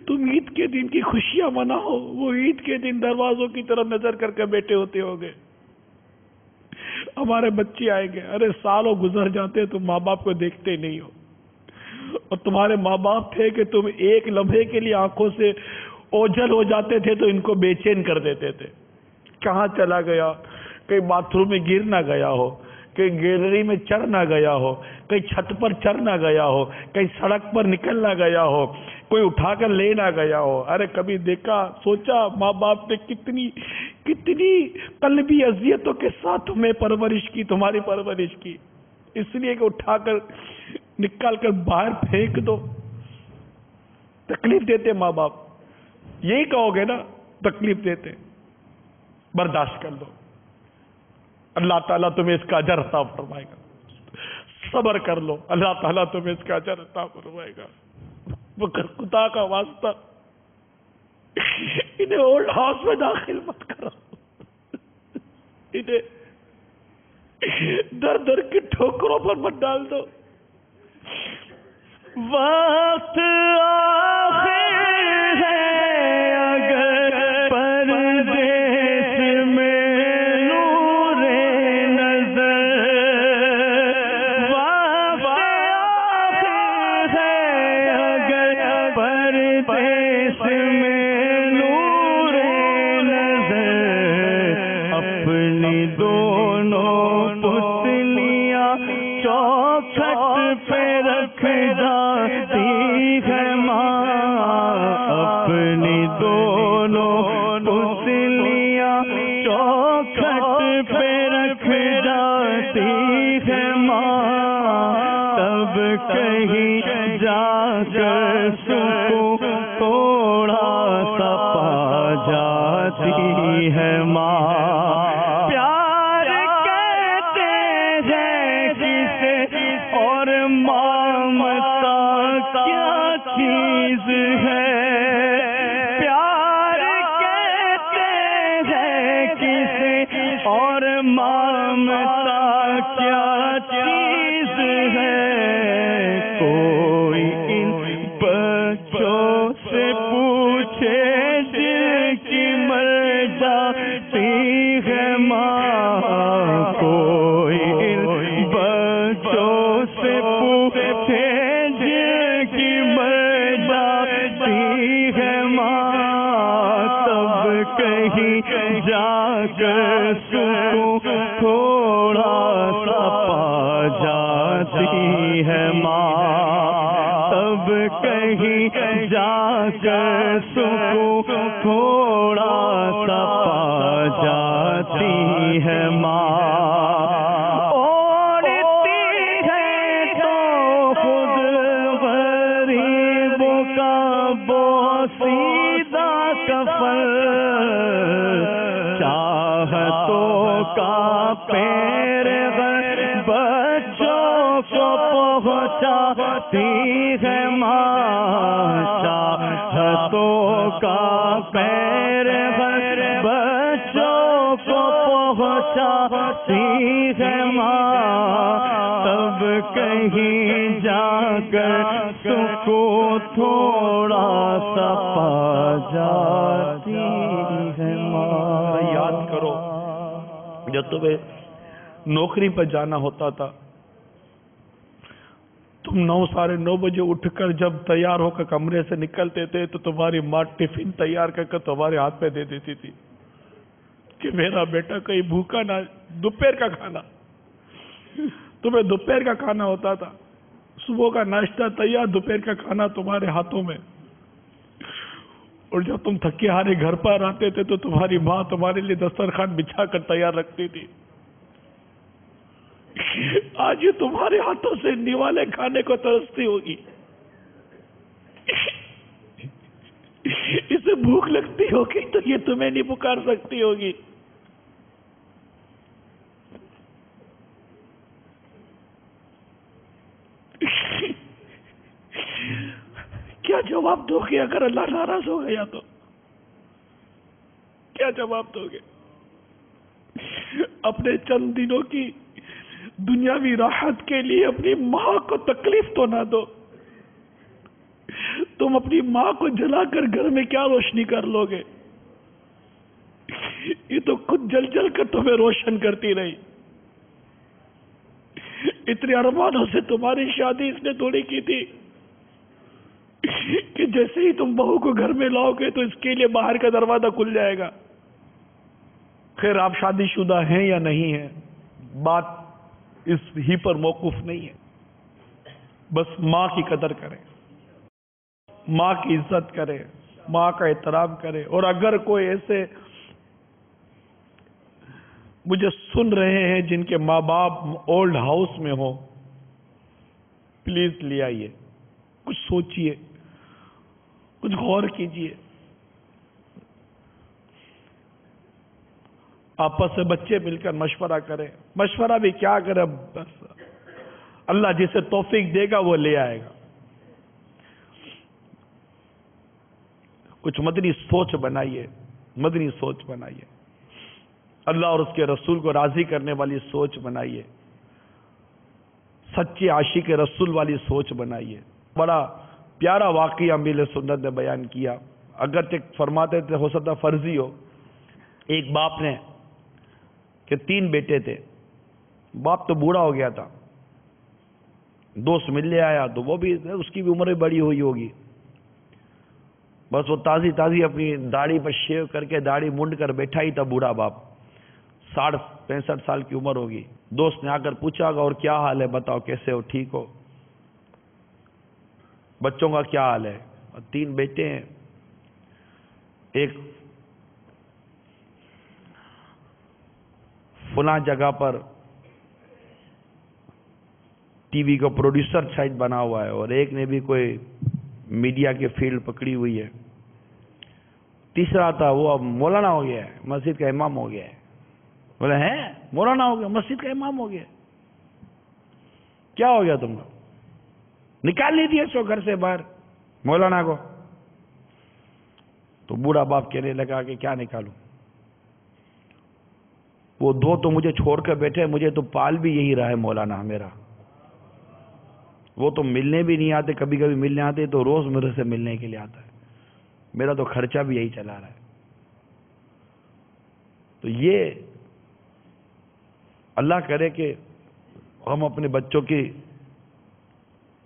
تم عید کے دن کی خوشیاں مناؤ، وہ عید کے دن دروازوں کی طرف نظر کر کے بیٹھے ہوتے ہوں گے۔ ہمارے بچے آئیں گے، ارے سالوں گزر جاتے تم ماں باپ کو دیکھتے نہیں ہو، اور تمہارے ماں باپ تھے کہ تم ایک لمحے کے لیے آنکھوں سے اوجھل ہو جاتے تھے تو ان کو بے چین کر دیتے تھے۔ کہاں چلا گیا؟ کہیں باتھ روم میں گر نہ گیا ہو، کہیں گیلری میں چڑھ نہ گیا ہو، کہیں چھت پر چڑھ نہ گیا ہو، کہیں سڑک پر نکل نہ گیا ہو، کوئی اٹھا کر لے نہ گیا ہو۔ ارے کبھی دیکھا سوچا ماں باپ نے کتنی قلبی اذیتوں کے ساتھ تمہیں پرورش کی، تمہاری پرورش کی، اس لیے کہ اٹھا کر نکال کر باہر پھینک دو۔ تکلیف دیتے ماں باپ، یہی کہو گے نا، تکلیف دیتے، برداشت کر لو، اللہ تعالیٰ تمہیں اس کا اجر عطا فرمائے گا۔ صبر کر لو، اللہ تعالیٰ تمہیں اس کا اجر عطا فرمائے گا۔ مگر خدا کا واسطہ انہیں اولڈ ہاؤس میں داخل مت کرو، انہیں در در کی ٹھوکروں پر مت ڈال دو۔ وقت آخر ہے اگر پردیس میں نور نظر، وقت آخر ہے اگر پردیس میں نور نظر، اپنی دونوں پتلیاں چوکھٹ پہ رکھ جاتی ہے ماں، اپنی دونوں کہیں جا کر سکون تھوڑا سا پا جاتی ہے ماں. پیار کہتے ہیں کسے اور ممتا کیا چیز ہے. پیار کہتے ہیں کسے اور ممتا کیا چیز ہے. کوئی ان بچوں سے پوچھے جن کی مر جاتی ہے ماں. کوئی ان بچوں سے پوچھے جن کی مر جاتی ہے ماں. تب کہیں جا کر سکون تھوڑا سا پا جاتی ہے ماں. تب کہیں جا کر سکون تھوڑا سا پا جاتی ہے ماں. اوڑھتی ہے تو خود غریبوں کا بوسیدہ کفن. چاہتوں کا پیر بچوں کو پہنچاتی ہے ماں. چاہتوں کا پیر بچوں کو پہنچاتی ہے ماں. تب کہیں جا کر سکون تھوڑا سا پا جاتی ہے ماں. یاد کرو جب تمہیں نوکری پر جانا ہوتا تھا تم 9:30 بجے اٹھ کر جب تیار ہو کر کمرے سے نکلتے تھے تو تمہاری ماں ٹفن تیار کر کر تمہارے ہاتھ پہ دے دیتی تھی کہ میرا بیٹا کہیں بھوکا نہ. دوپہر کا کھانا تمہیں دوپہر کا کھانا ہوتا تھا. صبح کا ناشتہ تیار, دوپہر کا کھانا تمہارے ہاتھوں میں. اور جب تم تھکے ہارے گھر پر آتے تھے تو تمہاری ماں تمہارے لیے دسترخوان بچھا کر تیار رکھتی تھی. آج یہ تمہارے ہاتھوں سے نیوالے کھانے کو ترستی ہوگی. اسے بھوک لگتی ہوگی تو یہ تمہیں نہیں پکار سکتی ہوگی. کیا جواب دو گے اگر اللہ ناراض ہو گیا تو؟ کیا جواب دو گے؟ اپنے چند دنوں کی دنیاوی راحت کے لیے اپنی ماں کو تکلیف تو نہ دو. تم اپنی ماں کو جلا کر گھر میں کیا روشنی کر لو گے؟ یہ تو خود جل جل کر تمہیں روشن کرتی رہی. اتنے ارمانوں سے تمہاری شادی اس نے تھوڑی کی تھی کہ جیسے ہی تم بہو کو گھر میں لاؤ گے تو اس کے لیے باہر کا دروازہ کھل جائے گا. خیر آپ شادی شدہ ہیں یا نہیں ہیں بات اس ہی پر موقف نہیں ہے. بس ماں کی قدر کریں, ماں کی عزت کریں, ماں کا احترام کریں. اور اگر کوئی ایسے مجھے سن رہے ہیں جن کے ماں باپ اولڈ ہاؤس میں ہو, پلیز لے آئیے, کچھ سوچئے, کچھ غور کیجئے. آپس سے بچے مل کر مشورہ کریں. مشورہ بھی کیا کرے, بس اللہ جسے توفیق دے گا وہ لے آئے گا. کچھ مدنی سوچ بنائیے, مدنی سوچ بنائیے. اللہ اور اس کے رسول کو راضی کرنے والی سوچ بنائیے. سچے عاشق رسول والی سوچ بنائیے. بڑا پیارا واقعہ امیر سنت نے بیان کیا, اگرچہ فرماتے تھے ہو سکتا فرضی ہو. ایک باپ نے کہ 3 بیٹے تھے, باپ تو بوڑھا ہو گیا تھا, دوست ملنے آیا تو وہ بھی اس کی بھی عمر بڑی ہوئی ہوگی, بس وہ تازی تازی اپنی داڑھی پر شیو کر کے داڑھی منڈ کر بیٹھا ہی تھا بوڑھا باپ, 60-65 سال کی عمر ہوگی. دوست نے آ کر پوچھا گا اور کیا حال ہے, بتاؤ کیسے ہو, ٹھیک ہو, بچوں کا کیا حال ہے؟ 3 بیٹے ہیں, ایک فلاں جگہ پر ٹی وی کا پروڈیوسر شاید بنا ہوا ہے، اور ایک نے بھی کوئی میڈیا کی فیلڈ پکڑی ہوئی ہے، تیسرا تھا وہ اب مولانا ہو گیا ہے، مسجد کا امام ہو گیا ہے. بولے ہیں مولانا ہو گیا، مسجد کا امام ہو گیا، کیا ہو گیا تم کو؟ نکال لیجیے سو گھر سے باہر مولانا کو. تو بوڑھا باپ کہنے لگا کہ کیا نکالوں، وہ دو تو مجھے چھوڑ کر بیٹھے، مجھے تو پال بھی یہی رہا ہے مولانا میرا. وہ تو ملنے بھی نہیں آتے، کبھی کبھی ملنے آتے تو روز میرے سے ملنے کے لیے آتا ہے، میرا تو خرچہ بھی یہی چلا رہا ہے. تو یہ اللہ کرے کہ ہم اپنے بچوں کی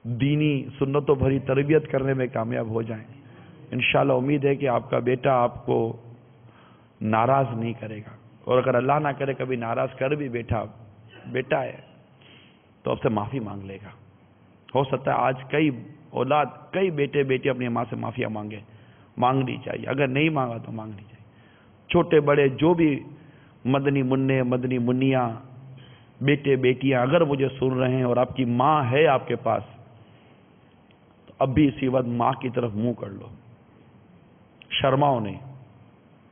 دینی سنتوں بھری تربیت کرنے میں کامیاب ہو جائیں. انشاءاللہ امید ہے کہ آپ کا بیٹا آپ کو ناراض نہیں کرے گا، اور اگر اللہ نہ کرے کبھی ناراض کر بھی بیٹا ہے تو آپ سے معافی مانگ لے گا. ہو سکتا ہے آج کئی اولاد، کئی بیٹے بیٹی اپنی ماں سے معافیاں مانگنی چاہیے، اگر نہیں مانگا تو مانگنی چاہیے. چھوٹے بڑے جو بھی مدنی منع مدنی منیاں بیٹے بیٹیاں اگر مجھے سن رہے ہیں اور آپ کی ماں ہے آپ کے پاس، تو اب بھی اسی وقت ماں کی طرف منہ کر لو، شرماؤ نہیں،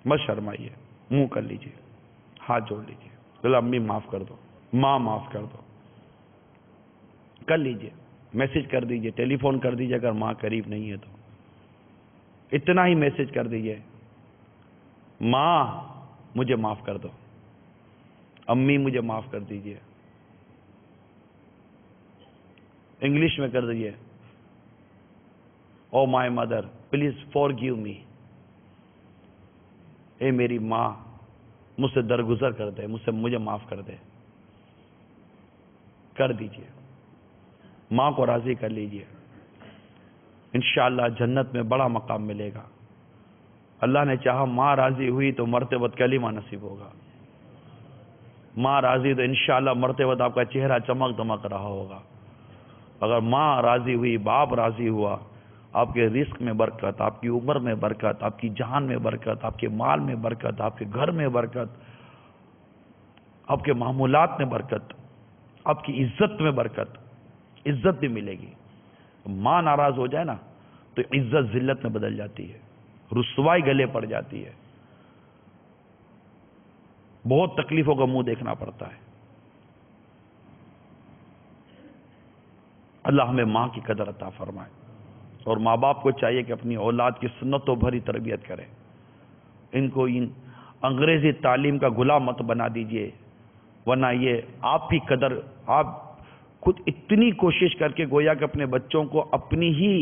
مت شرمائیے، منہ کر لیجئے، ہاتھ جوڑ لیجئے، بولا امی معاف کر دو، ماں معاف کر دو، کر لیجئے، میسج کر دیجئے، ٹیلی فون کر دیجئے اگر ماں قریب نہیں ہے تو اتنا ہی میسج کر دیجئے، ماں مجھے معاف کر دو، امی مجھے معاف کر دیجئے. انگلش میں کر دیجئے، او مائی مدر پلیز فارگیو می، اے میری ماں مجھ سے درگزر کر دے، مجھے معاف کر دے. کر دیجئے، ماں کو راضی کر لیجئے، انشاءاللہ جنت میں بڑا مقام ملے گا. اللہ نے چاہا ماں راضی ہوئی تو مرتے وقت کلمہ نصیب ہوگا، ماں راضی تو انشاءاللہ مرتے وقت آپ کا چہرہ چمک دمک رہا ہوگا. اگر ماں راضی ہوئی، باپ راضی ہوا، آپ کے رزق میں برکت، آپ کی عمر میں برکت، آپ کی جان میں برکت، آپ کے مال میں برکت، آپ کے گھر میں برکت، آپ کے معمولات میں برکت، آپ کی عزت میں برکت، عزت بھی ملے گی. ماں ناراض ہو جائے نا تو عزت ذلت میں بدل جاتی ہے، رسوائی گلے پڑ جاتی ہے، بہت تکلیفوں کا منہ دیکھنا پڑتا ہے. اللہ ہمیں ماں کی قدر عطا فرمائے، اور ماں باپ کو چاہیے کہ اپنی اولاد کی سنتوں بھری تربیت کرے. ان کو انگریزی تعلیم کا غلام مت بنا دیجئے، ورنہ یہ آپ کی قدر، آپ خود اتنی کوشش کر کے گویا کہ اپنے بچوں کو اپنی ہی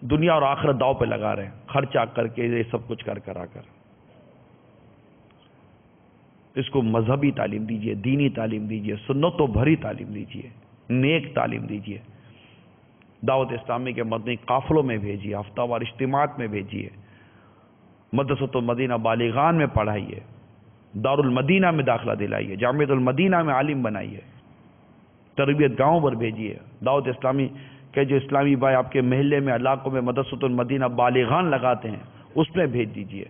دنیا اور آخرت داؤ پہ لگا رہے ہیں، خرچہ کر کے یہ سب کچھ کرا کر. اس کو مذہبی تعلیم دیجئے، دینی تعلیم دیجئے، سنتوں بھری تعلیم دیجئے، نیک تعلیم دیجئے. دعوت اسلامی کے مدنی قافلوں میں بھیجیے، ہفتہ وار اجتماعات میں بھیجیے، مدرسۃ المدینہ بالغان میں پڑھائیے، دارالمدینہ میں داخلہ دلائیے، جامعۃ المدینہ میں عالم بنائیے، تربیت گاؤں پر بھیجیے. دعوت اسلامی کہ جو اسلامی بھائی آپ کے محلے میں علاقوں میں مدرسۃ المدینہ بالغان لگاتے ہیں اس میں بھیج دیجیے.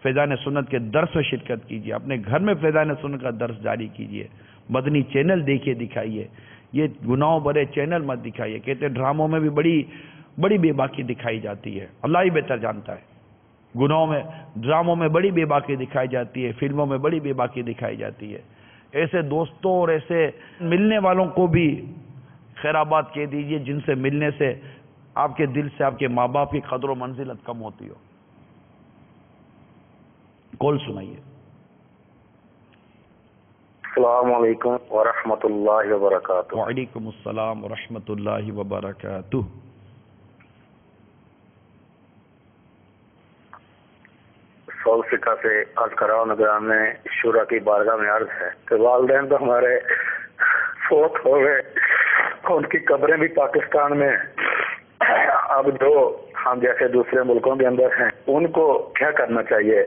فیضان سنت کے درس میں شرکت کیجیے، اپنے گھر میں فیضان سنت کا درس جاری کیجیے. مدنی چینل دیکھیے، دکھائیے، یہ گناہوں بھرے چینل مت دکھائیے. کہتے ہیں ڈراموں میں بھی بڑی بے باکی دکھائی جاتی ہے، اللہ ہی بہتر جانتا ہے. گناہوں میں، ڈراموں میں بڑی بے باکی دکھائی جاتی ہے، فلموں میں بڑی بے باکی دکھائی جاتی ہے. ایسے دوستوں اور ایسے ملنے والوں کو بھی خیرآباد کہہ دیجئے جن سے ملنے سے آپ کے دل سے آپ کے ماں باپ کی قدر و منزلت کم ہوتی ہو. کال سنائیے. السلام علیکم ورحمۃ اللہ وبرکاتہ. وعلیکم السلام ورحمۃ اللہ وبرکاتہ. سول فقہ سے عرض کر رہا ہوں، نگران میں شورا کی بارگاہ میں عرض ہے کہ والدین تو ہمارے فوت ہو گئے، ان کی قبریں بھی پاکستان میں، اب جو ہم جیسے دوسرے ملکوں کے اندر ہیں ان کو کیا کرنا چاہیے؟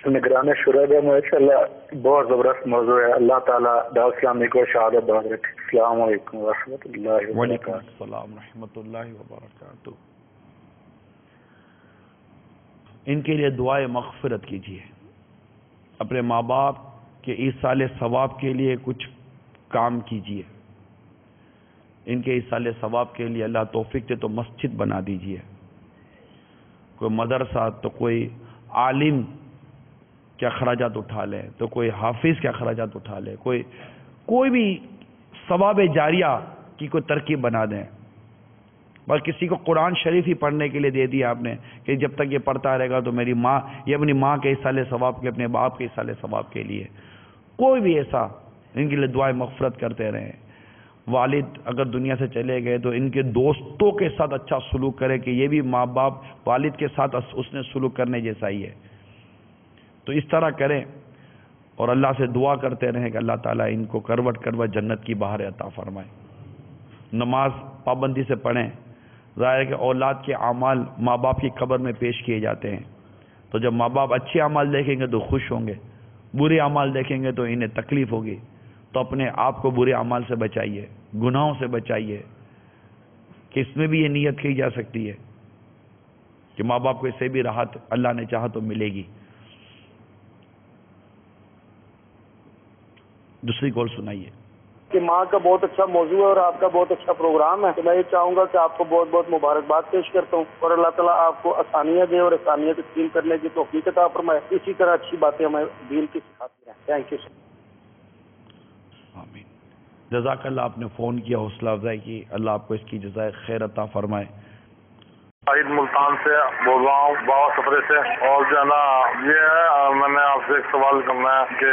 نگران شورا کا ماشاءاللہ بہت زبردست موضوع ہے. اللہ تعالیٰ دعوت اسلامی کو شہادت باز رکھے. السلام علیکم ورحمۃ اللہ وعلیکم وبرکاتہ. السلام ورحمۃ اللہ وبرکاتہ. ان کے لیے دعائے مغفرت کیجیے. اپنے ماں باپ کہ ایصال ثواب کے لیے کچھ کام کیجئے، ان کے ایصال ثواب کے لیے اللہ توفیق دے تو مسجد بنا دیجئے، کوئی مدرسہ، تو کوئی عالم کے اخراجات اٹھا لے، تو کوئی حافظ کے اخراجات اٹھا لے، کوئی بھی ثواب جاریہ کی کوئی ترکیب بنا دیں. بس کسی کو قرآن شریف ہی پڑھنے کے لیے دے دیا آپ نے کہ جب تک یہ پڑھتا رہے گا تو میری ماں، یہ اپنی ماں کے ایصال ثواب کے، اپنے باپ کے ایصال ثواب کے لیے، کوئی بھی ایسا ان کے لیے دعائیں مغفرت کرتے رہیں. والد اگر دنیا سے چلے گئے تو ان کے دوستوں کے ساتھ اچھا سلوک کرے کہ یہ بھی ماں باپ والد کے ساتھ اس نے سلوک کرنے جیسا ہی ہے. تو اس طرح کریں اور اللہ سے دعا کرتے رہیں کہ اللہ تعالیٰ ان کو کروٹ کروٹ جنت کی بہار عطا فرمائے. نماز پابندی سے پڑھیں. ظاہر ہے کہ اولاد کے اعمال ماں باپ کی قبر میں پیش کیے جاتے ہیں، تو جب ماں باپ اچھے اعمال دیکھیں گے تو خوش ہوں گے، برے اعمال دیکھیں گے تو انہیں تکلیف ہوگی. تو اپنے آپ کو برے اعمال سے بچائیے، گناہوں سے بچائیے، کہ اس میں بھی یہ نیت کی جا سکتی ہے کہ ماں باپ کو اس سے بھی راحت اللہ نے چاہا تو ملے گی. دوسری کال سنائیے. کہ ماں کا بہت اچھا موضوع ہے اور آپ کا بہت اچھا پروگرام ہے، تو میں یہ چاہوں گا کہ آپ کو بہت بہت مبارکباد پیش کرتا ہوں اور اللہ تعالیٰ آپ کو آسانیاں دے اور آسانیاں تقسیم کرنے کی توفیق عطا فرمائے. اسی طرح اچھی باتیں ہمیں دین کی سکھاتی ہیں. Thank you sir. آمین. جزاک اللہ، آپ نے فون کیا، حوصلہ افزائی کی، اللہ آپ کو اس کی جزائے خیر عطا فرمائے. عید ملتان سے بول رہا ہوں، بابا سفرے سے. اور جو ہے نا یہ ہے، میں نے آپ سے ایک سوال کرنا ہے کہ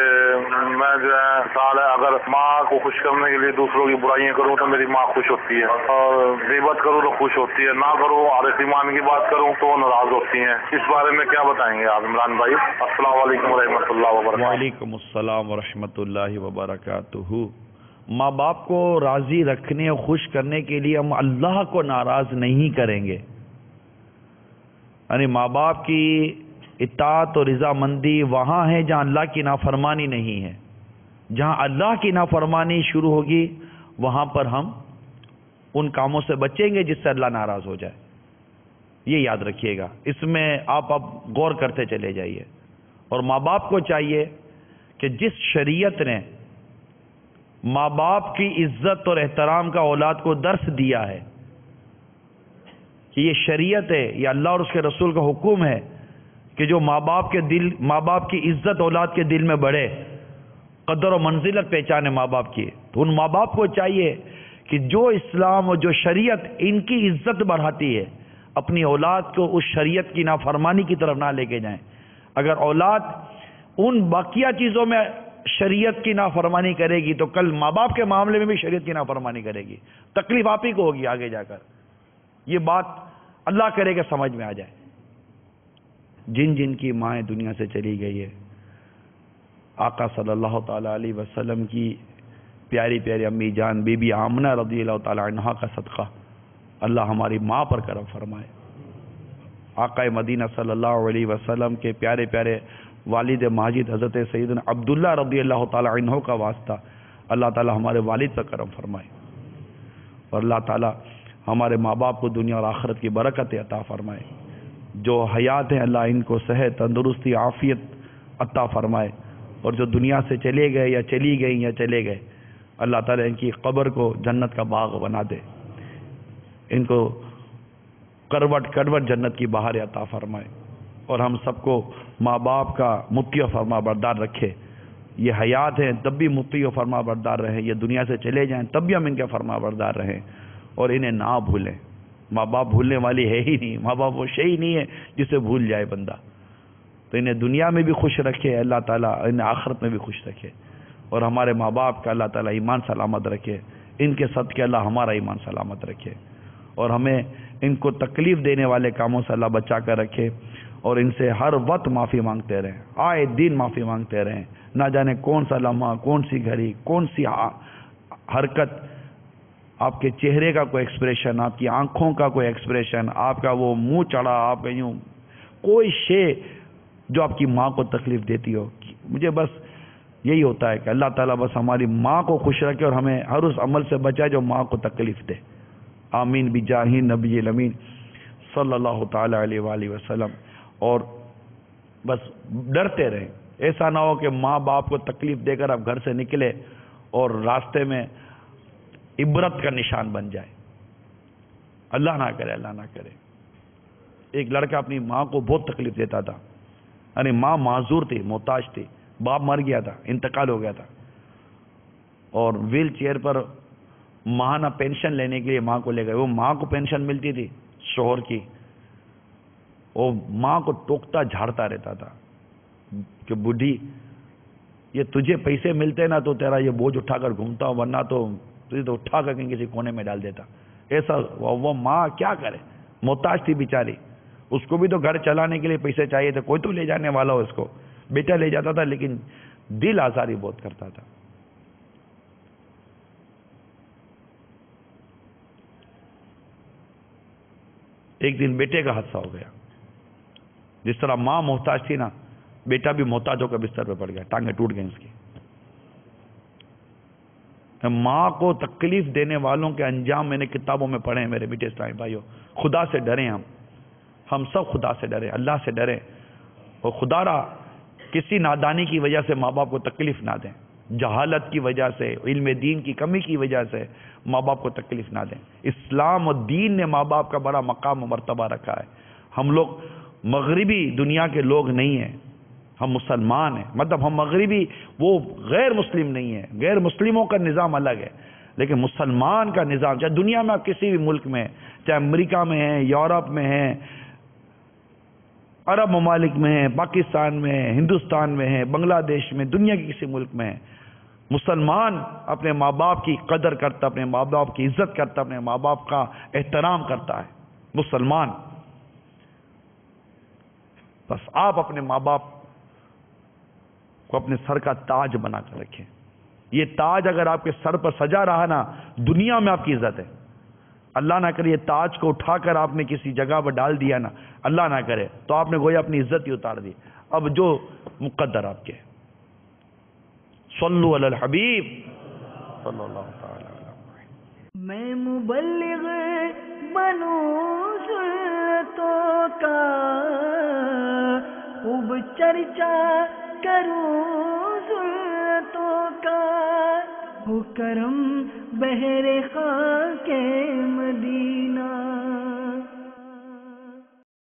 میں جو ہے سال ہے اگر ماں کو خوش کرنے کے لیے دوسروں کی برائیاں کروں تو میری ماں خوش ہوتی ہے، اور غیبت کروں تو خوش ہوتی ہے، نہ کروں عارف ایمان کی بات کروں تو ناراض ہوتی ہیں. اس بارے میں کیا بتائیں گے آپ عمران بھائی؟ السلام علیکم ورحمۃ اللہ وبرکاتہ. وعلیکم السلام ورحمۃ اللہ وبرکاتہ. ماں باپ کو راضی رکھنے اور خوش کرنے کے لیے ہم اللہ کو ناراض نہیں کریں گے. یعنی ماں باپ کی اطاعت اور رضامندی وہاں ہے جہاں اللہ کی نافرمانی نہیں ہے. جہاں اللہ کی نافرمانی شروع ہوگی وہاں پر ہم ان کاموں سے بچیں گے جس سے اللہ ناراض ہو جائے. یہ یاد رکھیے گا، اس میں آپ غور کرتے چلے جائیے. اور ماں باپ کو چاہیے کہ جس شریعت نے ماں باپ کی عزت اور احترام کا اولاد کو درس دیا ہے کہ یہ شریعت ہے، یہ اللہ اور اس کے رسول کا حکم ہے کہ جو ماں باپ کی عزت اولاد کے دل میں بڑھے، قدر و منزلت پہچانے ماں باپ کی. تو ان ماں باپ کو چاہیے کہ جو اسلام اور جو شریعت ان کی عزت بڑھاتی ہے اپنی اولاد کو اس شریعت کی نافرمانی کی طرف نہ لے کے جائیں. اگر اولاد ان باقیہ چیزوں میں شریعت کی نافرمانی کرے گی تو کل ماں باپ کے معاملے میں بھی شریعت کی نافرمانی کرے گی. تکلیف آپ ہی کو ہوگی آگے جا کر. یہ بات اللہ کرے کہ سمجھ میں آ جائے. جن جن کی مائیں دنیا سے چلی گئی ہے، آقا صلی اللہ تعالی علیہ وسلم کی پیاری پیاری امی جان بی بی آمنہ رضی اللہ تعالی عنہا کا صدقہ اللہ ہماری ماں پر کرم فرمائے. آقا مدینہ صلی اللہ علیہ وسلم کے پیارے پیارے والد ماجد حضرت سیدنا عبداللہ رضی اللہ تعالی عنہ کا واسطہ اللہ تعالی ہمارے والد پر کرم فرمائے. اور اللہ تعالی ہمارے ماں باپ کو دنیا اور آخرت کی برکت عطا فرمائے. جو حیات ہیں اللہ ان کو صحت، تندرستی، عافیت عطا فرمائے. اور جو دنیا سے چلے گئے یا چلی گئی یا چلے گئے اللہ تعالیٰ ان کی قبر کو جنت کا باغ بنا دے. ان کو کروٹ کروٹ جنت کی بہار عطا فرمائے. اور ہم سب کو ماں باپ کا مطیع و فرما بردار رکھے. یہ حیات ہیں تب بھی مطیع و فرما بردار رہیں، یہ دنیا سے چلے جائیں تب بھی ہم ان کے فرما بردار رہیں. اور انہیں نہ بھولیں. ماں باپ بھولنے والی ہے ہی نہیں. ماں باپ وہ شے ہی نہیں ہے جسے بھول جائے بندہ. تو انہیں دنیا میں بھی خوش رکھے اللہ تعالیٰ، انہیں آخرت میں بھی خوش رکھے. اور ہمارے ماں باپ کا اللہ تعالیٰ ایمان سلامت رکھے. ان کے صدقے اللہ ہمارا ایمان سلامت رکھے. اور ہمیں ان کو تکلیف دینے والے کاموں سے اللہ بچا کر رکھے. اور ان سے ہر وقت معافی مانگتے رہیں، آئے دن معافی مانگتے رہیں. نہ جانے کون سا لمحہ، کون سی گھڑی، کون سی حرکت، آپ کے چہرے کا کوئی ایکسپریشن، آپ کی آنکھوں کا کوئی ایکسپریشن، آپ کا وہ منہ چڑھا، آپ کا یوں کوئی شے جو آپ کی ماں کو تکلیف دیتی ہو. مجھے بس یہی ہوتا ہے کہ اللہ تعالیٰ بس ہماری ماں کو خوش رکھے اور ہمیں ہر اس عمل سے بچائے جو ماں کو تکلیف دے. آمین بجاہ نبی الامین صلی اللہ تعالی علیہ وآلہ وسلم. اور بس ڈرتے رہیں ایسا نہ ہو کہ ماں باپ کو تکلیف دے کر آپ گھر سے نکلے اور راستے میں عبرت کا نشان بن جائے. اللہ نہ کرے، اللہ نہ کرے. ایک لڑکا اپنی ماں کو بہت تکلیف دیتا تھا، یعنی ماں معذور تھی، محتاج تھی، باپ مر گیا تھا، انتقال ہو گیا تھا، اور ویل چیئر پر ماہانہ پینشن لینے کے لیے ماں کو لے گئے. وہ ماں کو پینشن ملتی تھی شوہر کی، وہ ماں کو ٹوکتا جھاڑتا رہتا تھا کہ بڈھی یہ تجھے پیسے ملتے نا تو تیرا یہ بوجھ اٹھا کر گھومتا ہوں، ورنہ تو تجھے تو اٹھا کر کہیں کسی کونے میں ڈال دیتا. ایسا وہ ماں کیا کرے، محتاج تھی بیچاری، اس کو بھی تو گھر چلانے کے لیے پیسے چاہیے تھے، کوئی تو لے جانے والا ہو اس کو. بیٹا لے جاتا تھا لیکن دل آزاری بہت کرتا تھا. ایک دن بیٹے کا حادثہ ہو گیا. جس طرح ماں محتاج تھی نا، بیٹا بھی محتاج ہو کر بستر پہ پڑ گیا، ٹانگیں ٹوٹ گئیں اس کی. ماں کو تکلیف دینے والوں کے انجام میں نے کتابوں میں پڑھے ہیں میرے میٹھے اسلامی بھائیوں. خدا سے ڈریں، ہم سب خدا سے ڈریں، اللہ سے ڈریں، اور خدا را کسی نادانی کی وجہ سے ماں باپ کو تکلیف نہ دیں، جہالت کی وجہ سے، علم دین کی کمی کی وجہ سے ماں باپ کو تکلیف نہ دیں. اسلام اور دین نے ماں باپ کا بڑا مقام و مرتبہ رکھا ہے. ہم لوگ مغربی دنیا کے لوگ نہیں ہیں، ہم مسلمان ہیں. مطلب ہم مغربی، وہ غیر مسلم نہیں ہیں، غیر مسلموں کا نظام الگ ہے، لیکن مسلمان کا نظام، چاہے دنیا میں آپ کسی بھی ملک میں، چاہے امریکہ میں ہیں، یورپ میں ہیں، عرب ممالک میں ہیں، پاکستان میں ہیں، ہندوستان میں ہیں، بنگلہ دیش میں، دنیا کے کسی ملک میں ہیں، مسلمان اپنے ماں باپ کی قدر کرتا، اپنے ماں باپ کی عزت کرتا، اپنے ماں باپ کا احترام کرتا ہے. مسلمان. بس آپ اپنے ماں باپ کو اپنے سر کا تاج بنا کر رکھیں. یہ تاج اگر آپ کے سر پر سجا رہا نا، دنیا میں آپ کی عزت ہے. اللہ نہ کرے یہ تاج کو اٹھا کر آپ نے کسی جگہ پر ڈال دیا نا، اللہ نہ کرے، تو آپ نے گویا اپنی عزت ہی اتار دی. اب جو مقدر آپ کے. صلو علی الحبیب صلی اللہ تعالی علیہ وسلم. میں مبلغ بنوں سنتوں کا، خوب چرچا کروں سنتوں کا، ہو کرم بہر خاک مدینہ.